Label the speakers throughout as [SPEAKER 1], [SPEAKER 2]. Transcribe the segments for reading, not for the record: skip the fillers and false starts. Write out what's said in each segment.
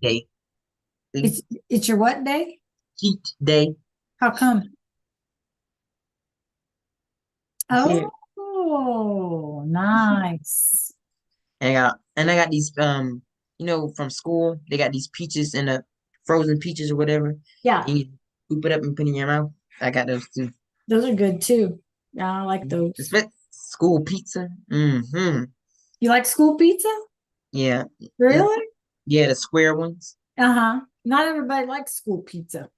[SPEAKER 1] day.
[SPEAKER 2] It's your what day?
[SPEAKER 1] Cheat day.
[SPEAKER 2] How come?
[SPEAKER 1] Yeah.
[SPEAKER 2] Oh, nice.
[SPEAKER 1] And I got these from school, they got these peaches and the frozen peaches or whatever.
[SPEAKER 2] Yeah,
[SPEAKER 1] And you scoop it up and put it in your mouth. I got those too.
[SPEAKER 2] those are good too. Yeah, I like those.
[SPEAKER 1] Respect school pizza. Mm-hmm.
[SPEAKER 2] You like school pizza?
[SPEAKER 1] Yeah. It-
[SPEAKER 2] Really?
[SPEAKER 1] yeah, the square ones.
[SPEAKER 2] Uh-huh. Not everybody likes school pizza.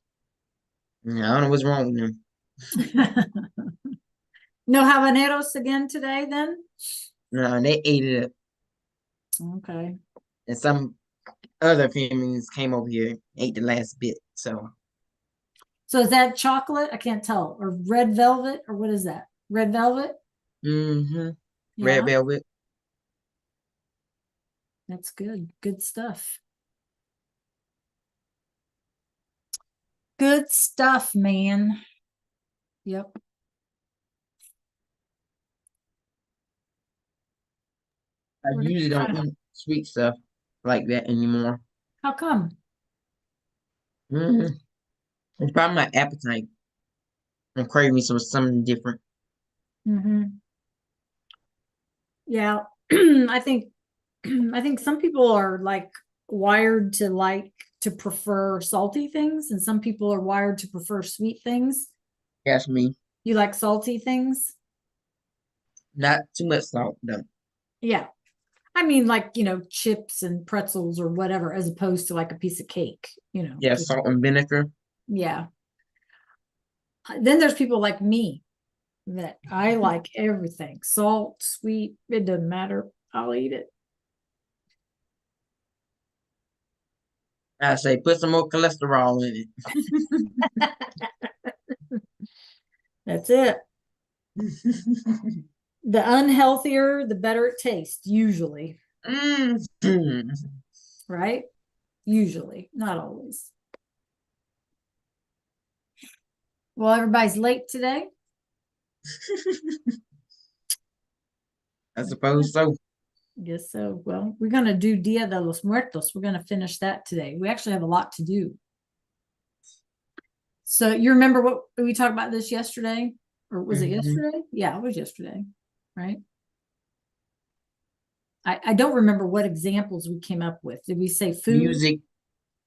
[SPEAKER 1] Yeah, I don't know what's wrong with them.
[SPEAKER 2] No habaneros again today, then?
[SPEAKER 1] No, they ate it up.
[SPEAKER 2] Okay.
[SPEAKER 1] And some other families came over here and ate the last bit. So
[SPEAKER 2] So is that chocolate? I can't tell. Or red velvet? Or what is that? Red velvet?
[SPEAKER 1] mm-hmm. Red
[SPEAKER 2] Yeah,
[SPEAKER 1] velvet.
[SPEAKER 2] that's good. Good stuff. Good stuff, man. Yep.
[SPEAKER 1] I
[SPEAKER 2] We're
[SPEAKER 1] usually don't
[SPEAKER 2] gonna try.
[SPEAKER 1] eat sweet stuff like that anymore.
[SPEAKER 2] How come?
[SPEAKER 1] Mm-hmm. It's probably my appetite. I'm craving something different.
[SPEAKER 2] Hmm. Yeah. I think I think some people are like wired to to prefer salty things, and some people are wired to prefer sweet things.
[SPEAKER 1] That's me.
[SPEAKER 2] You like salty things?
[SPEAKER 1] Not too much salt though.
[SPEAKER 2] Yeah. I mean, like, chips and pretzels or whatever, as opposed to like a piece of cake,
[SPEAKER 1] Yeah,
[SPEAKER 2] just,
[SPEAKER 1] salt and vinegar.
[SPEAKER 2] yeah. Then there's people like me that I like everything salt, sweet, it doesn't matter. I'll eat it.
[SPEAKER 1] I say put some more cholesterol in
[SPEAKER 2] That's it.
[SPEAKER 1] it.
[SPEAKER 2] The unhealthier, the better it tastes, usually,
[SPEAKER 1] Mhm.
[SPEAKER 2] right? Usually, not always. Well, everybody's late today.
[SPEAKER 1] I suppose so.
[SPEAKER 2] Guess so. Well, we're going to do Dia de los Muertos. We're going to finish that today. We actually have a lot to do. So, you remember what we talked about this yesterday? Or was it
[SPEAKER 1] Mhm.
[SPEAKER 2] yesterday? Yeah, it was yesterday, right? I don't remember what examples we came up with. Did we say food
[SPEAKER 1] Music,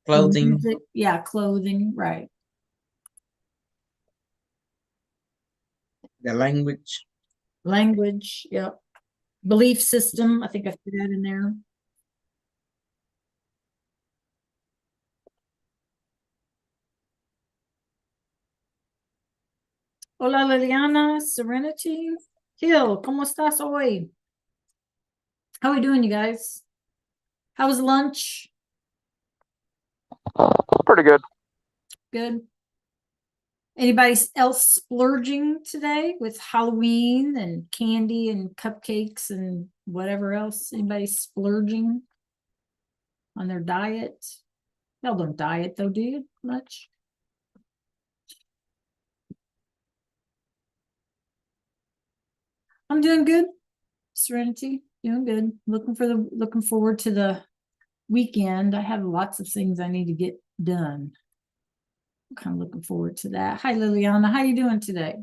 [SPEAKER 2] or
[SPEAKER 1] clothing,
[SPEAKER 2] music? Yeah, clothing, right.
[SPEAKER 1] the language.
[SPEAKER 2] Language, yep. Belief system. I think I threw that in there. Hola Liliana, Serenity. Hill, ¿cómo estás hoy? How are we doing, you guys? How was lunch?
[SPEAKER 3] Pretty good.
[SPEAKER 2] Good. Anybody else splurging today with Halloween and candy and cupcakes and whatever else? Anybody splurging on their diet? Y'all don't diet though, do you? Much? I'm doing good. Serenity, doing good. Looking forward to the weekend. I have lots of things I need to get done. I'm kind of looking forward to that. Hi Liliana, how you doing today?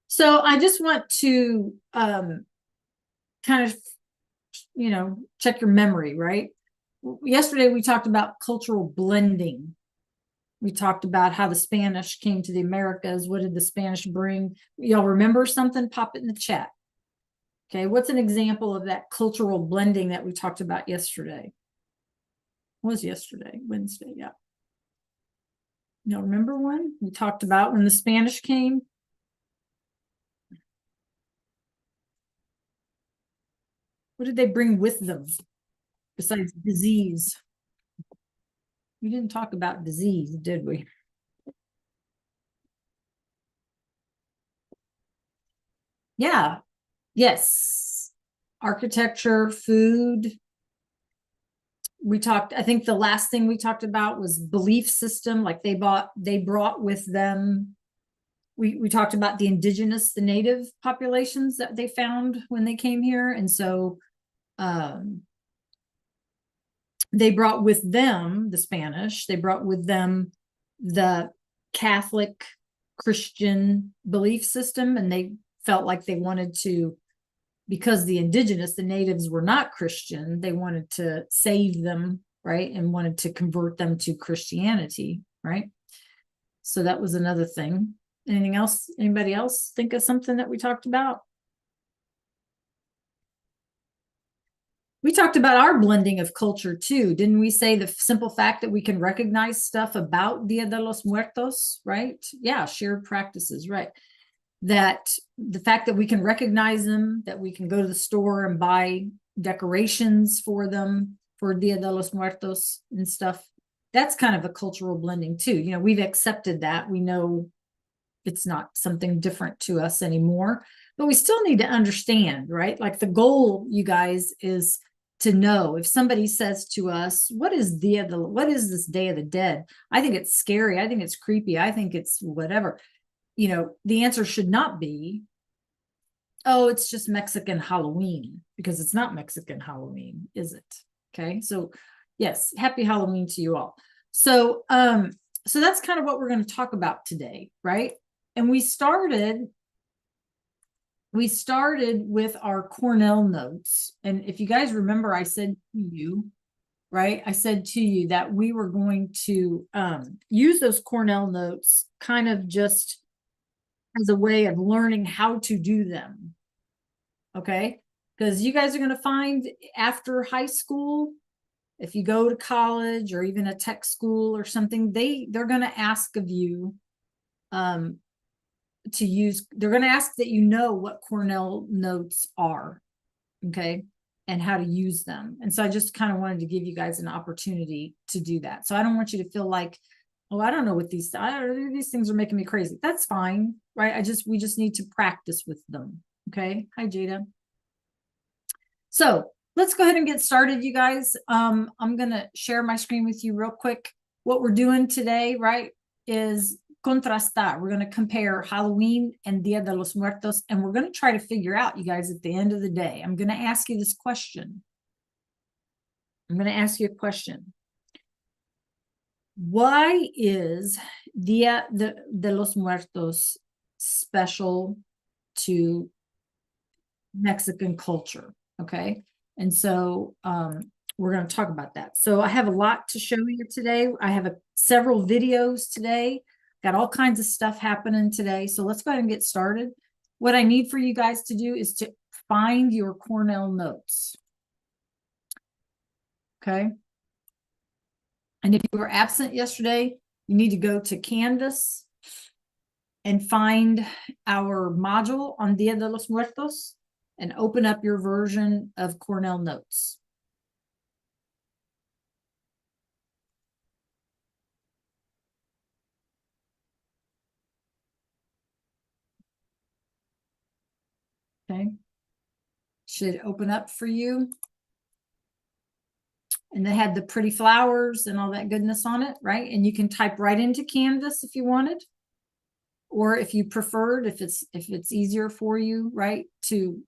[SPEAKER 2] So I just want to kind of check your memory, right? Yesterday we talked about cultural blending. We talked about how the Spanish came to the Americas. What did the Spanish bring? Y'all remember something? Pop it in the chat. Okay, what's an example of that cultural blending that we talked about yesterday? What was yesterday? Wednesday, yeah. You remember one? We talked about when the Spanish came. What did they bring with them besides disease? We didn't talk about disease, did we? Yeah. Yes. Architecture, food. We talked, I think the last thing we talked about was belief system. Like they brought with them. We talked about the native populations that they found when they came here. And so they brought with them the Spanish, they brought with them the Catholic Christian belief system, and they felt like they wanted to, because the indigenous, the natives were not Christian, they wanted to save them, right? And wanted to convert them to Christianity, right? So that was another thing. Anything else? Anybody else think of something that we talked about? We talked about our blending of culture too. Didn't we say the simple fact that we can recognize stuff about Dia de los Muertos, right? Yeah, shared practices, right? That the fact that we can recognize them, that we can go to the store and buy decorations for them for Dia de los Muertos and stuff. That's kind of a cultural blending too. You know, we've accepted that. We know it's not something different to us anymore, but we still need to understand, right? Like the goal, you guys, is to know if somebody says to us, what is this Day of the Dead? I think it's scary. I think it's creepy. I think it's whatever. You know, the answer should not be, oh, it's just Mexican Halloween, because it's not Mexican Halloween, is it? Okay. So yes, happy Halloween to you all. So, so that's kind of what we're going to talk about today, right? And we started with our Cornell notes. And if you guys remember, I said to you, right? I said to you that we were going to use those Cornell notes kind of just as a way of learning how to do them. Okay? Because you guys are going to find after high school, if you go to college or even a tech school or something, they're going to ask of you they're going to ask that you know what Cornell notes are, okay, and how to use them. And so I just kind of wanted to give you guys an opportunity to do that. So I don't want you to feel like, oh, I don't know what these things are making me crazy. That's fine, right? We just need to practice with them. Okay. Hi, Jada. So let's go ahead and get started, you guys. I'm going to share my screen with you real quick. What we're doing today, right, is contrastar. We're going to compare Halloween and Dia de los Muertos, and we're going to try to figure out, you guys, at the end of the day, I'm going to ask you this question. I'm going to ask you a question. Why is Dia de los Muertos special to Mexican culture? Okay. And so we're going to talk about that. So I have a lot to show you today. I have several videos today. Got all kinds of stuff happening today. So let's go ahead and get started. What I need for you guys to do is to find your Cornell notes. Okay. And if you were absent yesterday, you need to go to Canvas and find our module on Dia de los Muertos and open up your version of Cornell notes. Okay. Should open up for you. And they had the pretty flowers and all that goodness on it, right? And you can type right into Canvas if you wanted, or if you preferred, if it's easier for you, right, to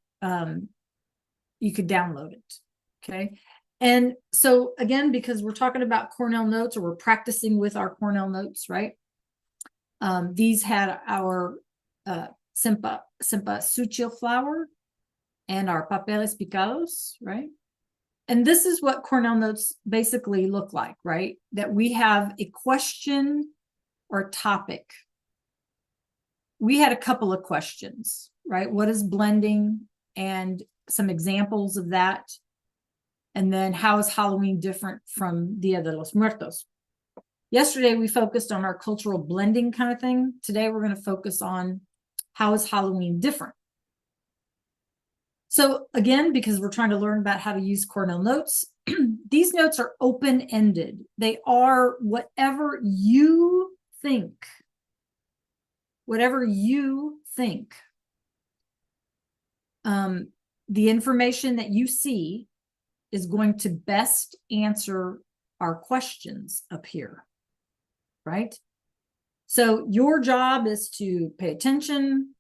[SPEAKER 2] you could download it. Okay. And so again, because we're talking about Cornell notes, or we're practicing with our Cornell notes, right? These had our cempasúchil flower and our papeles picados, right? And this is what Cornell notes basically look like, right? That we have a question or topic. We had a couple of questions, right? What is blending, and some examples of that. And then how is Halloween different from Dia de los Muertos? Yesterday, we focused on our cultural blending kind of thing. Today, we're going to focus on how is Halloween different. So again, because we're trying to learn about how to use Cornell notes, these notes are open-ended. They are whatever you think. Whatever you think. The information that you see is going to best answer our questions up here, right? So your job is to pay attention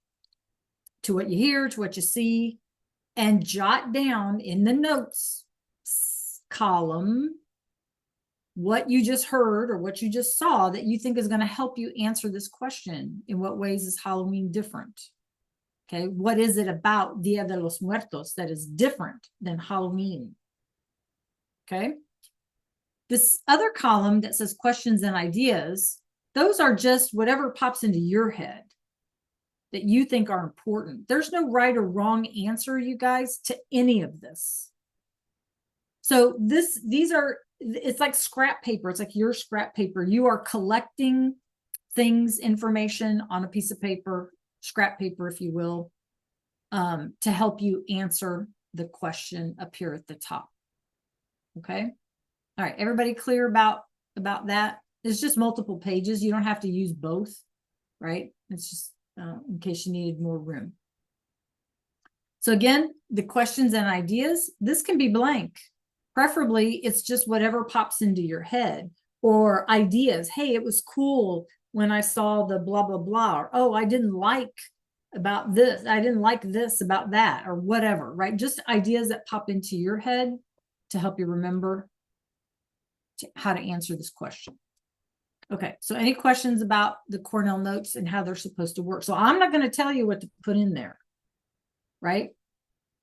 [SPEAKER 2] to what you hear, to what you see, and jot down in the notes column what you just heard or what you just saw that you think is going to help you answer this question. In what ways is Halloween different? Okay, what is it about Dia de los Muertos that is different than Halloween? Okay, this other column that says questions and ideas, those are just whatever pops into your head that you think are important. There's no right or wrong answer, you guys, to any of this. So these are, it's like scrap paper. It's like your scrap paper. You are collecting things, information on a piece of paper, scrap paper, if you will, to help you answer the question up here at the top. Okay. All right. Everybody clear about that? It's just multiple pages. You don't have to use both, right? It's just in case you needed more room. So again, the questions and ideas, this can be blank. Preferably, it's just whatever pops into your head, or ideas. Hey, it was cool when I saw the blah, blah, blah. Or, oh, I didn't like about this. I didn't like this about that, or whatever, right? Just ideas that pop into your head to help you remember how to answer this question. Okay, so any questions about the Cornell notes and how they're supposed to work? So I'm not going to tell you what to put in there, right?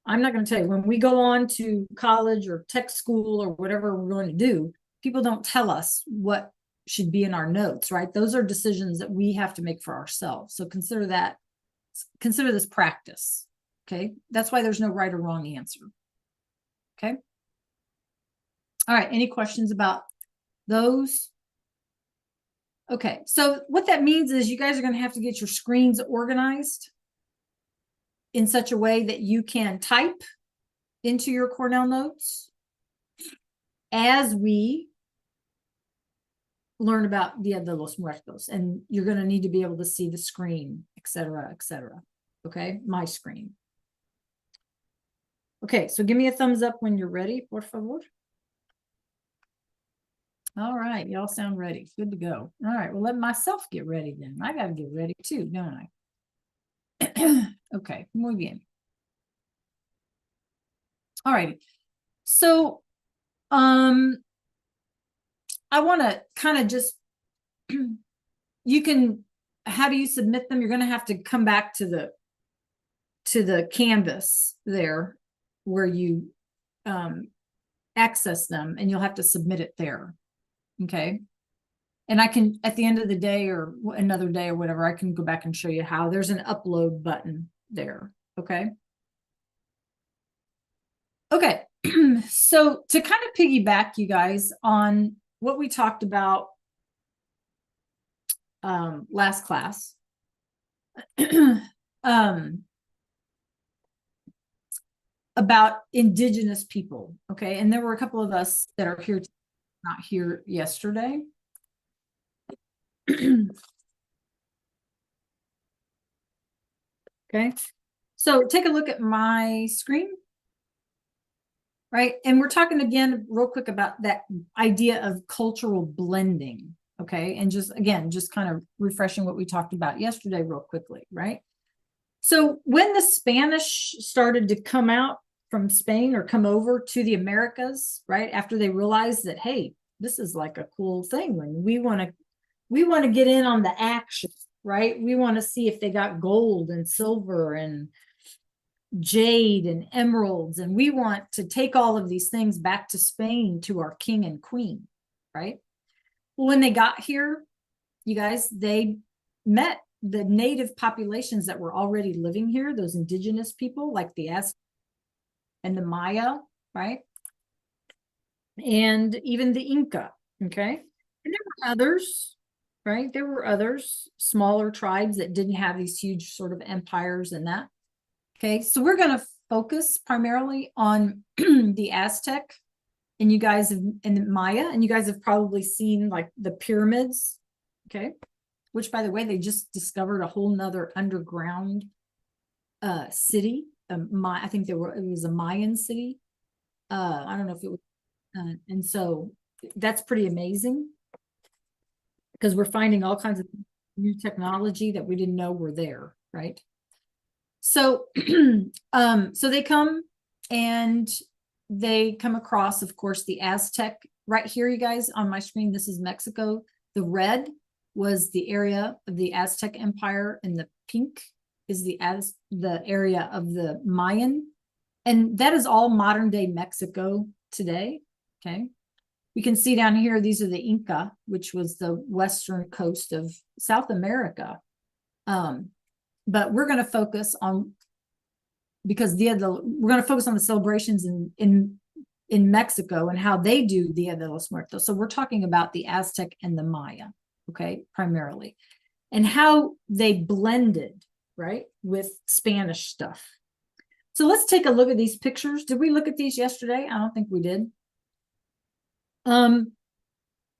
[SPEAKER 2] I'm not going to tell you. When we go on to college or tech school or whatever we're going to do, people don't tell us what should be in our notes, right? Those are decisions that we have to make for ourselves. So consider this practice, okay? That's why there's no right or wrong answer, okay? All right, any questions about those? Okay, so what that means is you guys are going to have to get your screens organized in such a way that you can type into your Cornell notes as we learn about Dia de los Muertos. And you're going to need to be able to see the screen, et cetera, okay? My screen. Okay, so give me a thumbs up when you're ready, por favor. All right, y'all sound ready. Good to go. All right, well, let myself get ready then. I got to get ready too, don't I? Okay, muy bien. All right. So, I want to kind of just, how do you submit them? You're going to have to come back to the canvas there where you access them, and you'll have to submit it there. Okay. And I can, at the end of the day or another day or whatever, I can go back and show you how. There's an upload button there. Okay. Okay. So to kind of piggyback, you guys, on what we talked about last class, about indigenous people. Okay. And there were a couple of us that are here, not here yesterday. Okay, so take a look at my screen, right? And we're talking again real quick about that idea of cultural blending, okay? And just kind of refreshing what we talked about yesterday real quickly, right? So when the Spanish started to come out from Spain or come over to the Americas, right? After they realized that, hey, this is like a cool thing when we want to get in on the action, right? We want to see if they got gold and silver and jade and emeralds, and we want to take all of these things back to Spain to our king and queen, right? Well, when they got here, you guys, they met the native populations that were already living here, those indigenous people like the Aztecs and the Maya, right? And even the Inca, okay? And there were others, right? There were others, smaller tribes that didn't have these huge sort of empires and that. Okay, so we're going to focus primarily on the Aztec and you guys have, and the Maya, and you guys have probably seen like the pyramids, okay? Which, by the way, they just discovered a whole nother underground city. I think it was a Mayan city. I don't know if it was, and so that's pretty amazing because we're finding all kinds of new technology that we didn't know were there, right? So, so they come and they come across, of course, the Aztec right here, you guys, on my screen, this is Mexico. The red was the area of the Aztec Empire, and the pink is the area of the Mayan. And that is all modern day Mexico today. Okay. You can see down here, these are the Inca, which was the western coast of South America. But we're going to focus on, because we're going to focus on the celebrations in Mexico and how they do Dia de los Muertos. So we're talking about the Aztec and the Maya, okay, primarily, and how they blended, right, with Spanish stuff. So let's take a look at these pictures. Did we look at these yesterday? I don't think we did.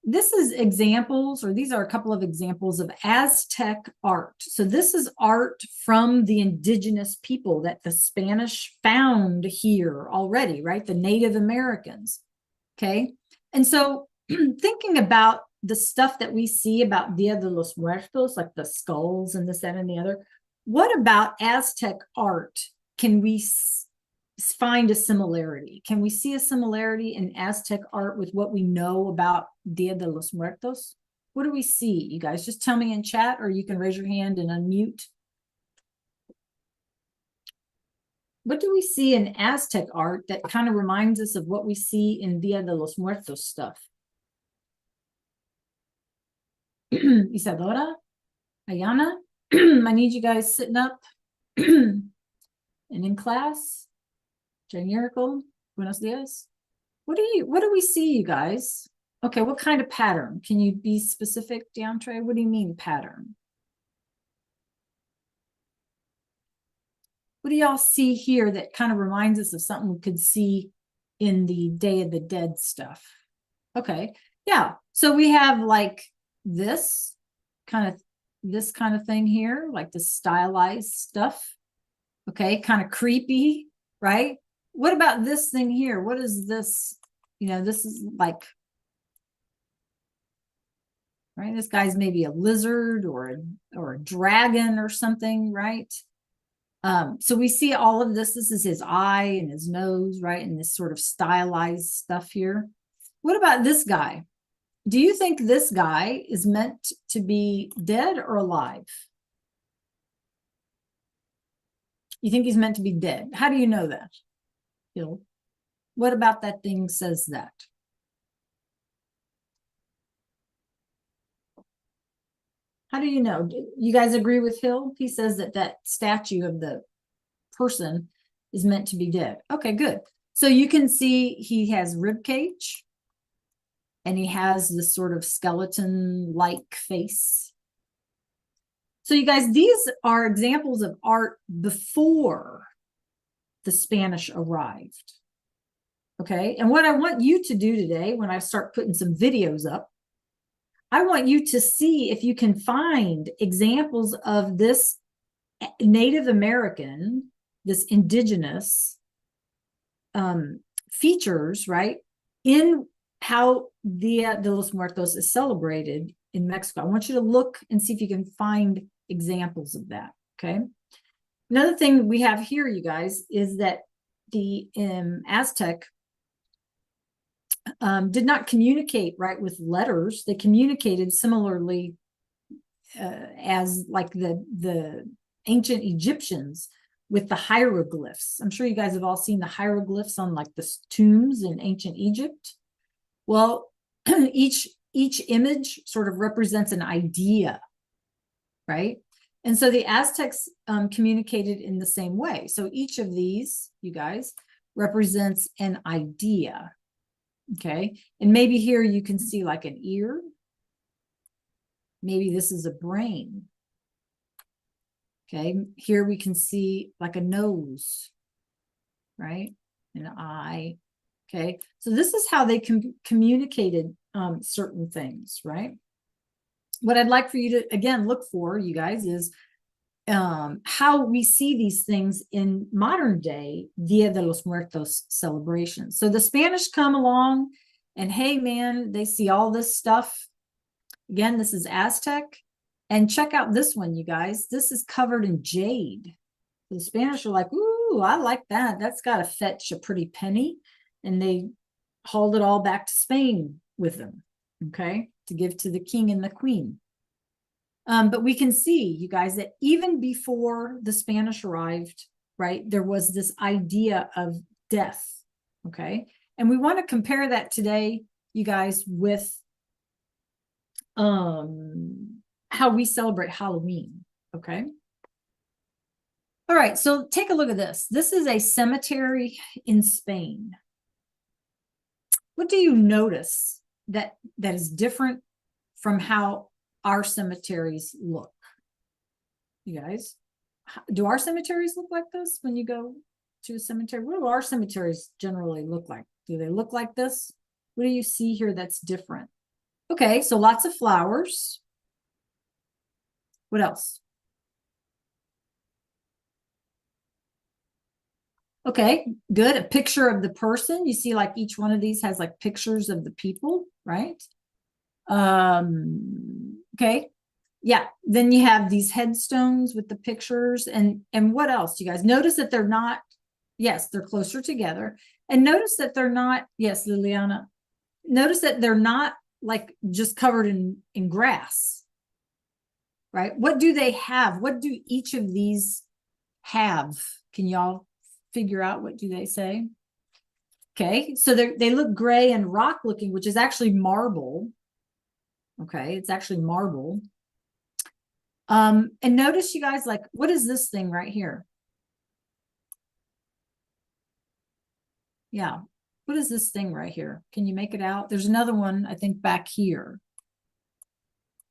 [SPEAKER 2] This is examples, or these are a couple of examples of Aztec art. So this is art from the indigenous people that the Spanish found here already, right? The Native Americans, okay? And so thinking about the stuff that we see about Dia de los Muertos, like the skulls and this, that, and the other, what about Aztec art? Can we find a similarity? Can we see a similarity in Aztec art with what we know about Dia de los Muertos? What do we see, you guys? Just tell me in chat, or you can raise your hand and unmute. What do we see in Aztec art that kind of reminds us of what we see in Dia de los Muertos stuff? Isadora, Ayana, I need you guys sitting up and in class. Miracle, buenos dias. What do we see, you guys? Okay, what kind of pattern? Can you be specific, DeAndre? What do you mean pattern? What do y'all see here that kind of reminds us of something we could see in the Day of the Dead stuff? Okay, yeah. So we have like this kind of thing here, like the stylized stuff. Okay, kind of creepy, right? What about this thing here? What is this? You know, this is like, right? This guy's maybe a lizard or a dragon or something, right? So we see all of this. This is his eye and his nose, right? And this sort of stylized stuff here. What about this guy? Do you think this guy is meant to be dead or alive? You think he's meant to be dead? How do you know that? Hill. What about that thing says that? How do you know? You guys agree with Hill? He says that that statue of the person is meant to be dead. Okay, good. So you can see he has rib cage and he has this sort of skeleton-like face. So you guys, these are examples of art before the Spanish arrived. Okay, and what I want you to do today, when I start putting some videos up, I want you to see if you can find examples of this Native American, this indigenous features, right, in how Dia de los Muertos is celebrated in Mexico. I want you to look and see if you can find examples of that, okay? Another thing we have here, you guys, is that the Aztec did not communicate, right, with letters. They communicated similarly as like the ancient Egyptians with the hieroglyphs. I'm sure you guys have all seen the hieroglyphs on like the tombs in ancient Egypt. Well, each image sort of represents an idea, right? And so the Aztecs communicated in the same way. So each of these, you guys, represents an idea, okay? And maybe here you can see like an ear. Maybe this is a brain. Okay, here we can see like a nose, right? An eye. Okay, so this is how they communicated certain things, right? What I'd like for you to, again, look for, you guys, is how we see these things in modern day Dia de los Muertos celebrations. So the Spanish come along and, hey, man, they see all this stuff. Again, this is Aztec. And check out this one, you guys. This is covered in jade. The Spanish are like, ooh, I like that. That's got to fetch a pretty penny. And they hauled it all back to Spain with them, okay, to give to the king and the queen. But we can see, you guys, that even before the Spanish arrived, right, there was this idea of death, okay? And we want to compare that today, you guys, with how we celebrate Halloween, okay? All right, so take a look at this. This is a cemetery in Spain. What do you notice that is different from how our cemeteries look? You guys, do our cemeteries look like this when you go to a cemetery? What do our cemeteries generally look like? Do they look like this? What do you see here that's different? Okay, so lots of flowers. What else? Okay, good. A picture of the person. You see, like each one of these has like pictures of the people, right? Okay. Yeah, then you have these headstones with the pictures, and what else? You guys notice that they're not, yes, they're closer together. And notice that they're not, yes, Liliana, notice that they're not like just covered in grass, right? What do they have? What do each of these have? Can y'all figure out, what do they say? Okay, so they look gray and rock looking, which is actually marble. Okay, it's actually marble. And notice, you guys, like, what is this thing right here? Yeah, what is this thing right here? Can you make it out? There's another one, I think, back here.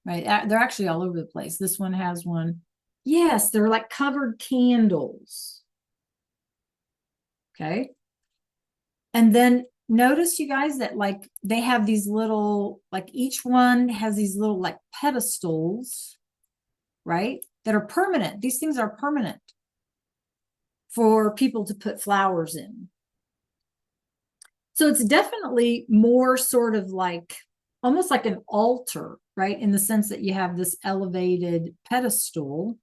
[SPEAKER 2] Right, they're actually all over the place. This one has one. Yes, they're like covered candles. Okay. And then notice, you guys, that like they have these little, like each one has these little like pedestals, right? That are permanent. These things are permanent for people to put flowers in. So it's definitely more sort of like, almost like an altar, right? In the sense that you have this elevated pedestal,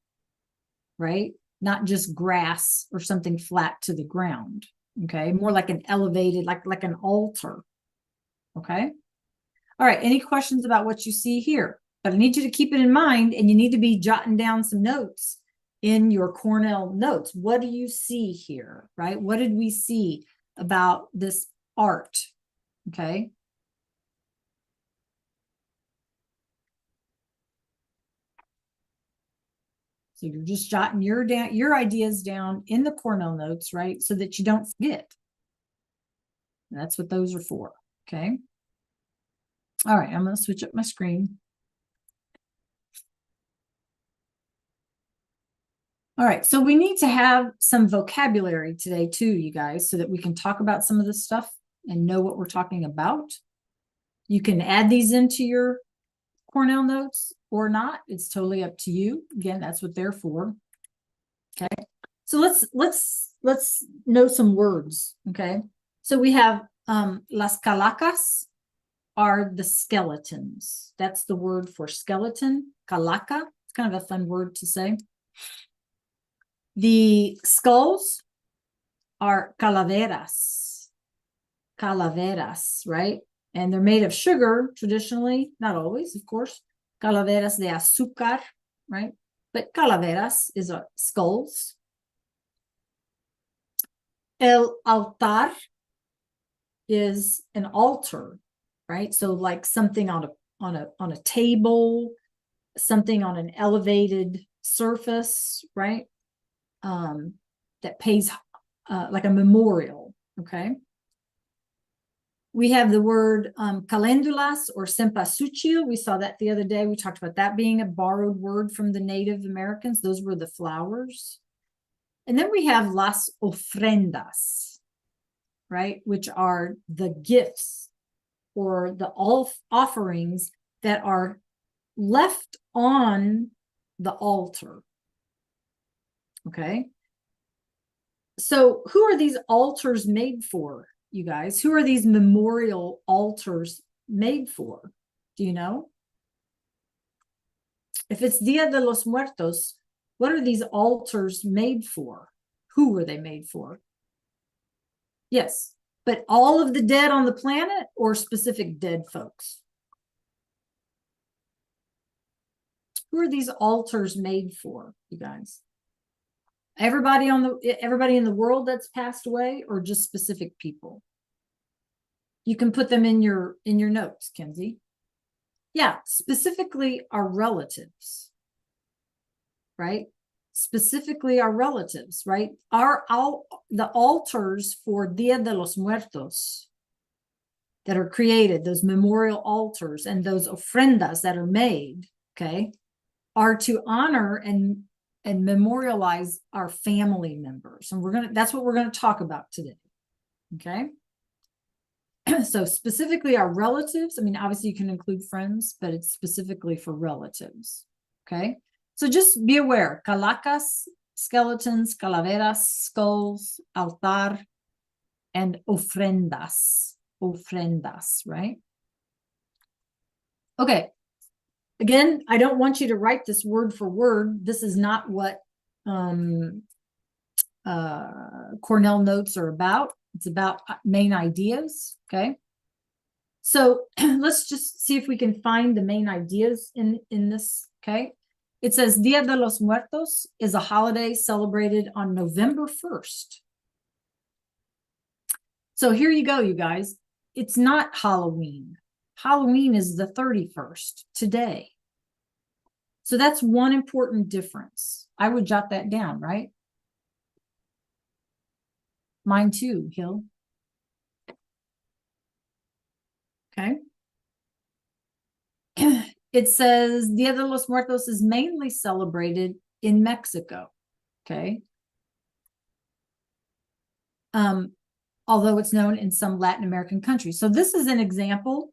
[SPEAKER 2] right? Not just grass or something flat to the ground. Okay, more like an elevated, like an altar. Okay. All right, any questions about what you see here? But I need you to keep it in mind, and you need to be jotting down some notes in your Cornell notes. What do you see here, right? What did we see about this art? Okay. So you're just jotting your ideas down in the Cornell notes, right? So that you don't forget. And that's what those are for. Okay. All right, I'm going to switch up my screen. All right, so we need to have some vocabulary today too, you guys, so that we can talk about some of this stuff and know what we're talking about. You can add these into your Cornell notes or not. It's totally up to you. Again, that's what they're for. Okay, so let's know some words. Okay, so we have las calacas are the skeletons. That's the word for skeleton. Calaca. It's kind of a fun word to say. The skulls are calaveras. Calaveras, right? And they're made of sugar traditionally, not always, of course. Calaveras de azúcar, right? But calaveras is skulls. El altar is an altar, right? So like something on a table, something on an elevated surface, right? That pays like a memorial. Okay. We have the word calendulas or cempasúchil. We saw that the other day. We talked about that being a borrowed word from the Native Americans. Those were the flowers. And then we have las ofrendas, right? Which are the gifts or the offerings that are left on the altar. Okay. So who are these altars made for, you guys? Who are these memorial altars made for? Do you know? If it's Dia de los Muertos, what are these altars made for? Who were they made for? Yes. But all of the dead on the planet or specific dead folks? Who are these altars made for, you guys? Everybody in the world that's passed away, or just specific people? You can put them in your notes, Kenzie. Yeah, specifically our relatives, right? Specifically our relatives, right? The altars for Dia de los Muertos that are created, those memorial altars and those ofrendas that are made, okay, are to honor and memorialize our family members. And that's what we're gonna talk about today, okay? So specifically our relatives, I mean, obviously you can include friends, but it's specifically for relatives, okay? So just be aware, calacas, skeletons, calaveras, skulls, altar, and ofrendas, right? Okay, again, I don't want you to write this word for word. This is not what Cornell notes are about. It's about main ideas, okay? So let's just see if we can find the main ideas in this, okay? It says Dia de los Muertos is a holiday celebrated on November 1st. So here you go, you guys. It's not Halloween. Halloween is the 31st, today. So that's one important difference. I would jot that down, right? Mine too, Hill. Okay. It says Dia de los Muertos is mainly celebrated in Mexico. Okay. Although it's known in some Latin American countries. So this is an example,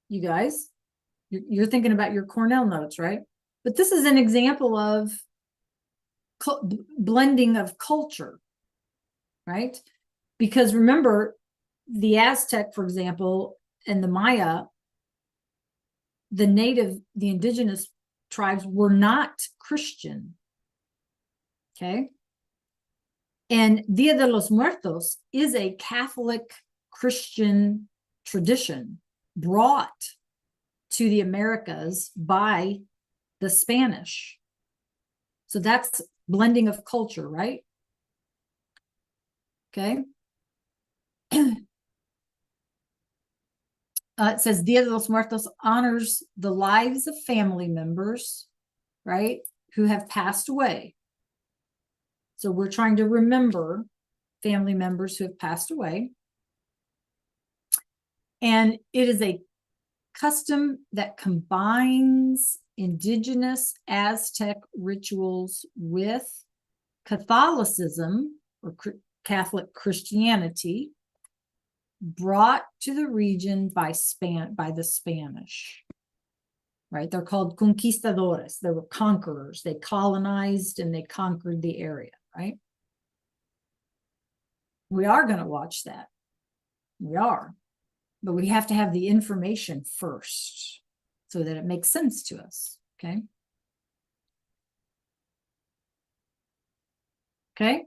[SPEAKER 2] you guys. You're thinking about your Cornell notes, right? But this is an example of blending of culture, right? Because remember, the Aztec, for example, and the Maya, the indigenous tribes were not Christian, okay? And Dia de los Muertos is a Catholic Christian tradition brought to the Americas by the Spanish. So that's blending of culture, right? Okay. It says Dia de los Muertos honors the lives of family members, right, who have passed away. So we're trying to remember family members who have passed away. And it is a custom that combines indigenous Aztec rituals with Catholicism or Catholic Christianity brought to the region by the Spanish, right? They're called conquistadores. They were conquerors. They colonized and they conquered the area, right? We are going to watch that. We are. But we have to have the information first so that it makes sense to us, okay? Okay,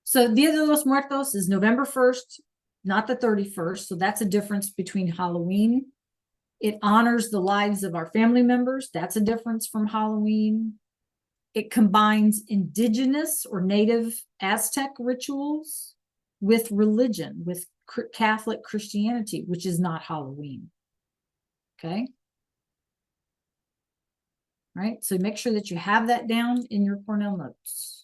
[SPEAKER 2] so Dia de los Muertos is November 1st, not the 31st, so that's a difference between Halloween. It honors the lives of our family members. That's a difference from Halloween. It combines indigenous or native Aztec rituals with religion, with Catholic Christianity, which is not Halloween. Okay. Right. So make sure that you have that down in your Cornell notes.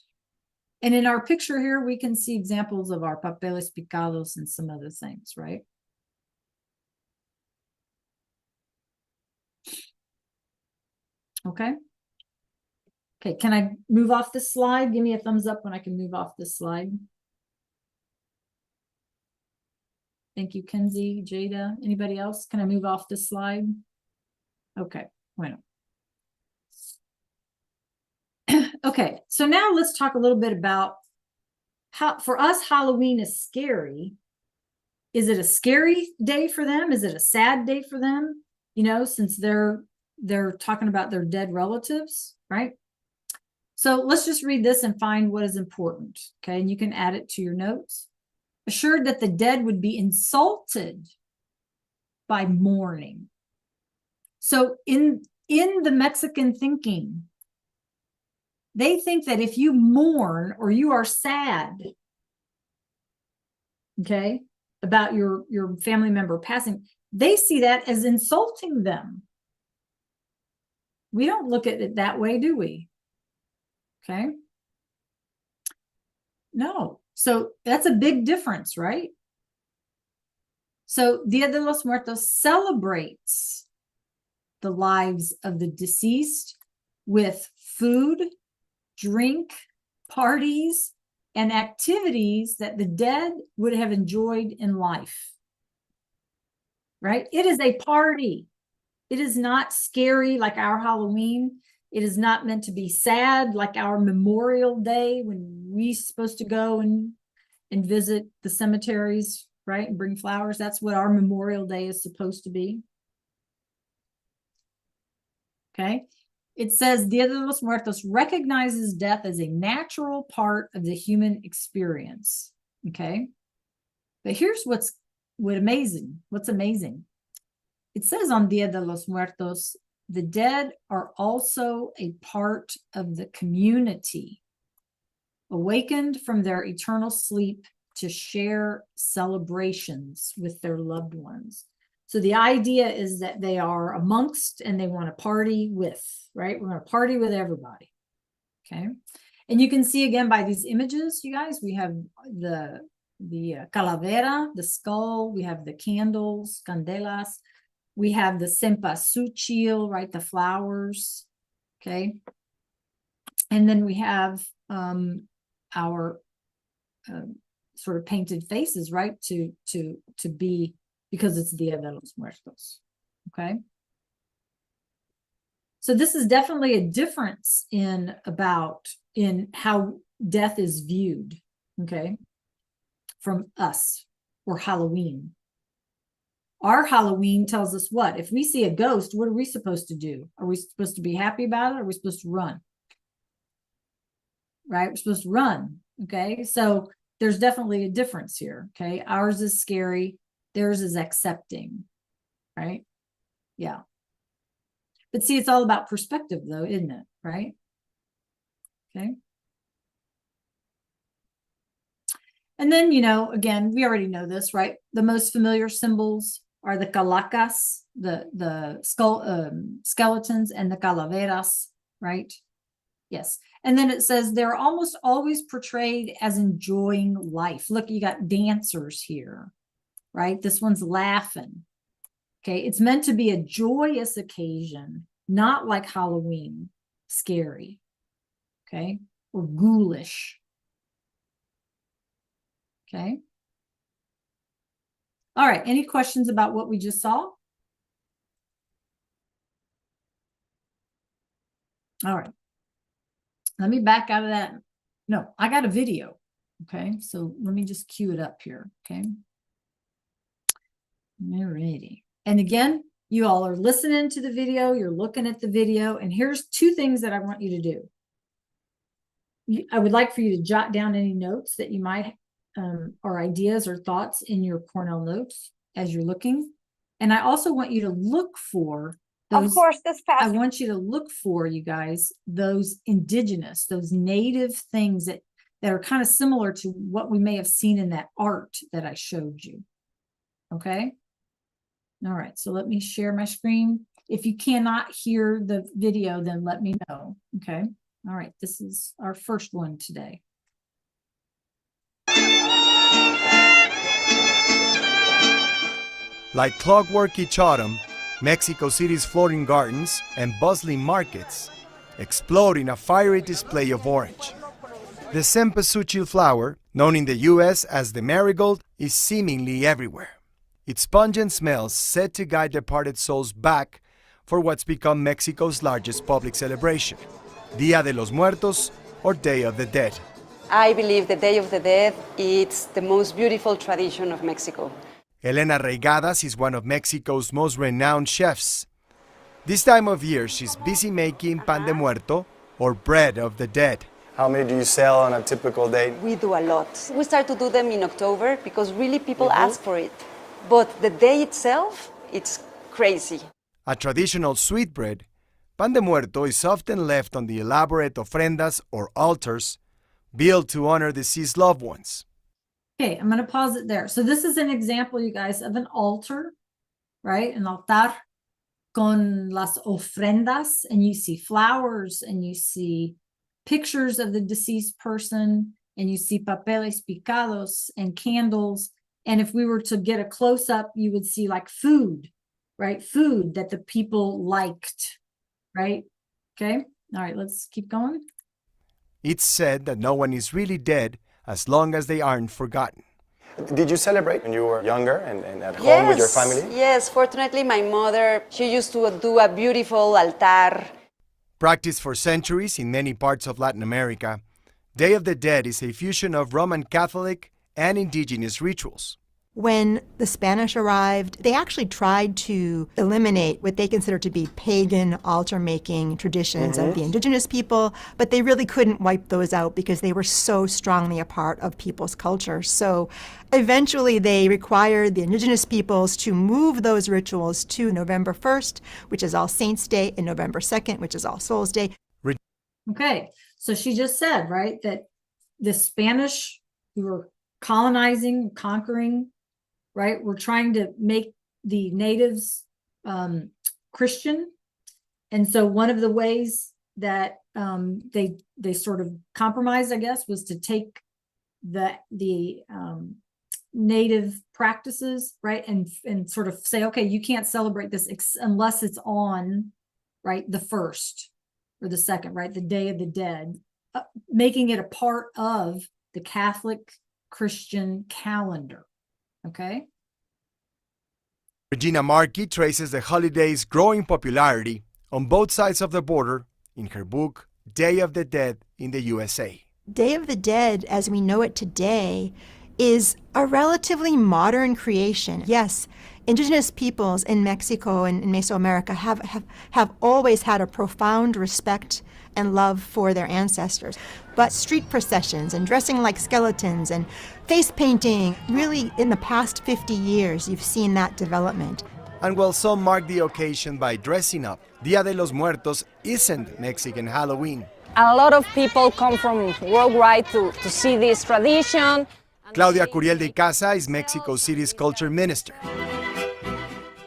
[SPEAKER 2] And in our picture here, we can see examples of our papeles picados and some other things, right? Okay. Okay, can I move off this slide? Give me a thumbs up when I can move off this slide. Thank you, Kenzie, Jada. Anybody else? Can I move off this slide? Okay, bueno. Okay, so now let's talk a little bit about how, for us, Halloween is scary. Is it a scary day for them? Is it a sad day for them? You know, since they're talking about their dead relatives, right? So let's just read this and find what is important, okay? And you can add it to your notes. assured that the dead would be insulted by mourning. So in the Mexican thinking, they think that if you mourn or you are sad, okay, about your family member passing, they see that as insulting them. We don't look at it that way, do we? Okay. No. So that's a big difference, right? So Dia de los Muertos celebrates the lives of the deceased with food, drink, parties, and activities that the dead would have enjoyed in life. Right? It is a party. It is not scary like our Halloween. It is not meant to be sad like our Memorial Day when we're supposed to go and visit the cemeteries, right? And bring flowers. That's what our Memorial Day is supposed to be. Okay. It says Dia de los Muertos recognizes death as a natural part of the human experience. Okay. But here's what's amazing. It says on Dia de los Muertos, the dead are also a part of the community, awakened from their eternal sleep to share celebrations with their loved ones. So the idea is that they are amongst and they want to party with, right? We're going to party with everybody. Okay. And you can see again by these images, you guys, we have the calavera, the skull, we have the candles, candelas, we have the cempasúchil, right? The flowers. Okay. And then we have our sort of painted faces, right? To be, because it's Dia de los Muertos. Okay. So this is definitely a difference in how death is viewed. Okay. From us, or Halloween. Our Halloween tells us what? If we see a ghost, what are we supposed to do? Are we supposed to be happy about it? Or are we supposed to run? Right? We're supposed to run. Okay. So there's definitely a difference here. Okay. Ours is scary. Theirs is accepting. Right? Yeah. But see, it's all about perspective though, isn't it? Right? Okay. And then, again, we already know this, right? The most familiar symbols are the calacas, the skeletons, and the calaveras, right? Yes. And then it says they're almost always portrayed as enjoying life. Look, you got dancers here, right? This one's laughing. Okay. It's meant to be a joyous occasion, not like Halloween, scary. Okay. Or ghoulish. Okay. All right. Any questions about what we just saw? All right. Let me back out of that. No, I got a video. Okay. So let me just cue it up here. Okay. All righty. And again, you all are listening to the video. You're looking at the video. And here's two things that I want you to do. I would like for you to jot down any notes that you might or ideas or thoughts in your Cornell notes as you're looking. And I also want you to look for those.
[SPEAKER 3] Of course, this
[SPEAKER 2] I
[SPEAKER 3] past.
[SPEAKER 2] want you to look for, you guys, those indigenous, those native things that are kind of similar to what we may have seen in that art that I showed you. Okay. All right. So let me share my screen. If you cannot hear the video, then let me know. Okay. All right. This is our first one today.
[SPEAKER 4] Like clockwork each autumn, Mexico City's floating gardens and bustling markets explode in a fiery display of orange. The cempasúchil flower, known in the U.S. as the marigold, is seemingly everywhere. Its pungent smells said to guide departed souls back for what's become Mexico's largest public celebration, Dia de los Muertos, or Day of the Dead.
[SPEAKER 3] I believe the Day of the Dead is the most beautiful tradition of Mexico.
[SPEAKER 4] Elena Reigadas is one of Mexico's most renowned chefs. This time of year, she's busy making pan de muerto, or bread of the dead,
[SPEAKER 5] How many do you sell on a typical day?
[SPEAKER 3] We do a lot. We start to do them in October because really people ask for it. But the day itself, it's crazy.
[SPEAKER 4] A traditional sweetbread, pan de muerto is often left on the elaborate ofrendas or altars built to honor deceased loved ones.
[SPEAKER 2] Okay, I'm going to pause it there. So this is an example, you guys, of an altar, right? An altar con las ofrendas, and you see flowers, and you see pictures of the deceased person, and you see papeles picados and candles. And if we were to get a close-up, you would see like food, right? Food that the people liked, right? Okay, all right, let's keep going.
[SPEAKER 4] It's said that no one is really dead as long as they aren't forgotten.
[SPEAKER 5] Did you celebrate when you were younger and at home with your family?
[SPEAKER 3] Yes, fortunately my mother, she used to do a beautiful altar.
[SPEAKER 4] Practiced for centuries in many parts of Latin America, Day of the Dead is a fusion of Roman Catholic and indigenous rituals.
[SPEAKER 6] When the Spanish arrived, they actually tried to eliminate what they considered to be pagan altar-making traditions of the indigenous people, but they really couldn't wipe those out because they were so strongly a part of people's culture. So eventually they required the indigenous peoples to move those rituals to November 1st, which is All Saints' Day, and November 2nd, which is All Souls' Day.
[SPEAKER 2] Okay, so she just said, right, that the Spanish who were colonizing, conquering, right, we're trying to make the natives Christian. And so one of the ways that they sort of compromised, I guess, was to take the native practices, right, and sort of say, okay, you can't celebrate this unless it's on, right, the 1st or the 2nd, right, the Day of the Dead, making it a part of the Catholic Christian calendar. Okay.
[SPEAKER 4] Regina Markey traces the holiday's growing popularity on both sides of the border in her book, Day of the Dead in the USA.
[SPEAKER 6] Day of the Dead, as we know it today, is a relatively modern creation. Yes, indigenous peoples in Mexico and in Mesoamerica have always had a profound respect and love for their ancestors. But street processions and dressing like skeletons and face painting, really in the past 50 years, you've seen that development.
[SPEAKER 4] And while some mark the occasion by dressing up, Dia de los Muertos isn't Mexican Halloween.
[SPEAKER 7] A lot of people come from worldwide to see this tradition.
[SPEAKER 4] Claudia Curiel de Casa is Mexico City's culture minister.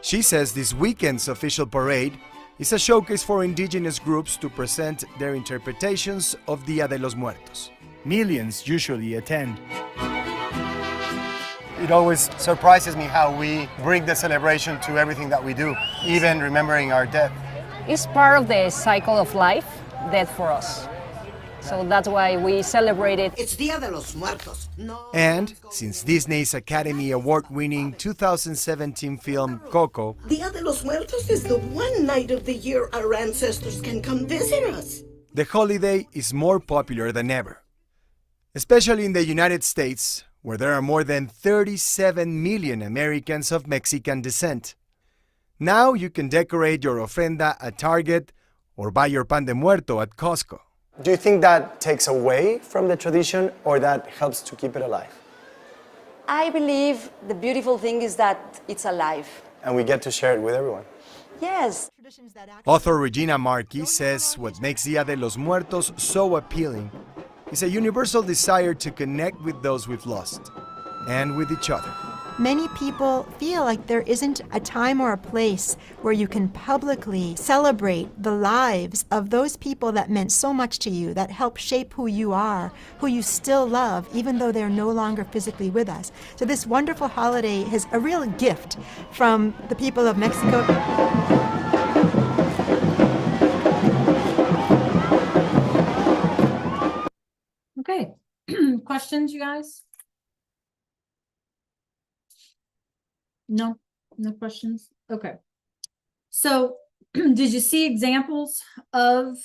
[SPEAKER 4] She says this weekend's official parade is a showcase for indigenous groups to present their interpretations of Dia de los Muertos. Millions usually attend.
[SPEAKER 5] It always surprises me how we bring the celebration to everything that we do, even remembering our death.
[SPEAKER 7] It's part of the cycle of life, death for us. So that's why we celebrate it.
[SPEAKER 8] It's Dia de los Muertos. No.
[SPEAKER 4] And since Disney's Academy Award-winning 2017 film Coco,
[SPEAKER 8] Dia de los Muertos is the one night of the year our ancestors can come visit us.
[SPEAKER 4] the holiday is more popular than ever, especially in the United States, where there are more than 37 million Americans of Mexican descent. Now you can decorate your ofrenda at Target or buy your pan de muerto at Costco.
[SPEAKER 5] Do you think that takes away from the tradition or that helps to keep it alive?
[SPEAKER 3] I believe the beautiful thing is that it's alive.
[SPEAKER 5] And we get to share it with everyone.
[SPEAKER 3] Yes.
[SPEAKER 4] Author Regina Markey says what makes Dia de los Muertos so appealing is a universal desire to connect with those we've lost and with each other.
[SPEAKER 6] Many people feel like there isn't a time or a place where you can publicly celebrate the lives of those people that meant so much to you, that helped shape who you are, who you still love, even though they're no longer physically with us. So this wonderful holiday is a real gift from the people of Mexico.
[SPEAKER 2] Okay. Questions, you guys? No, no questions. Okay. So did you see examples of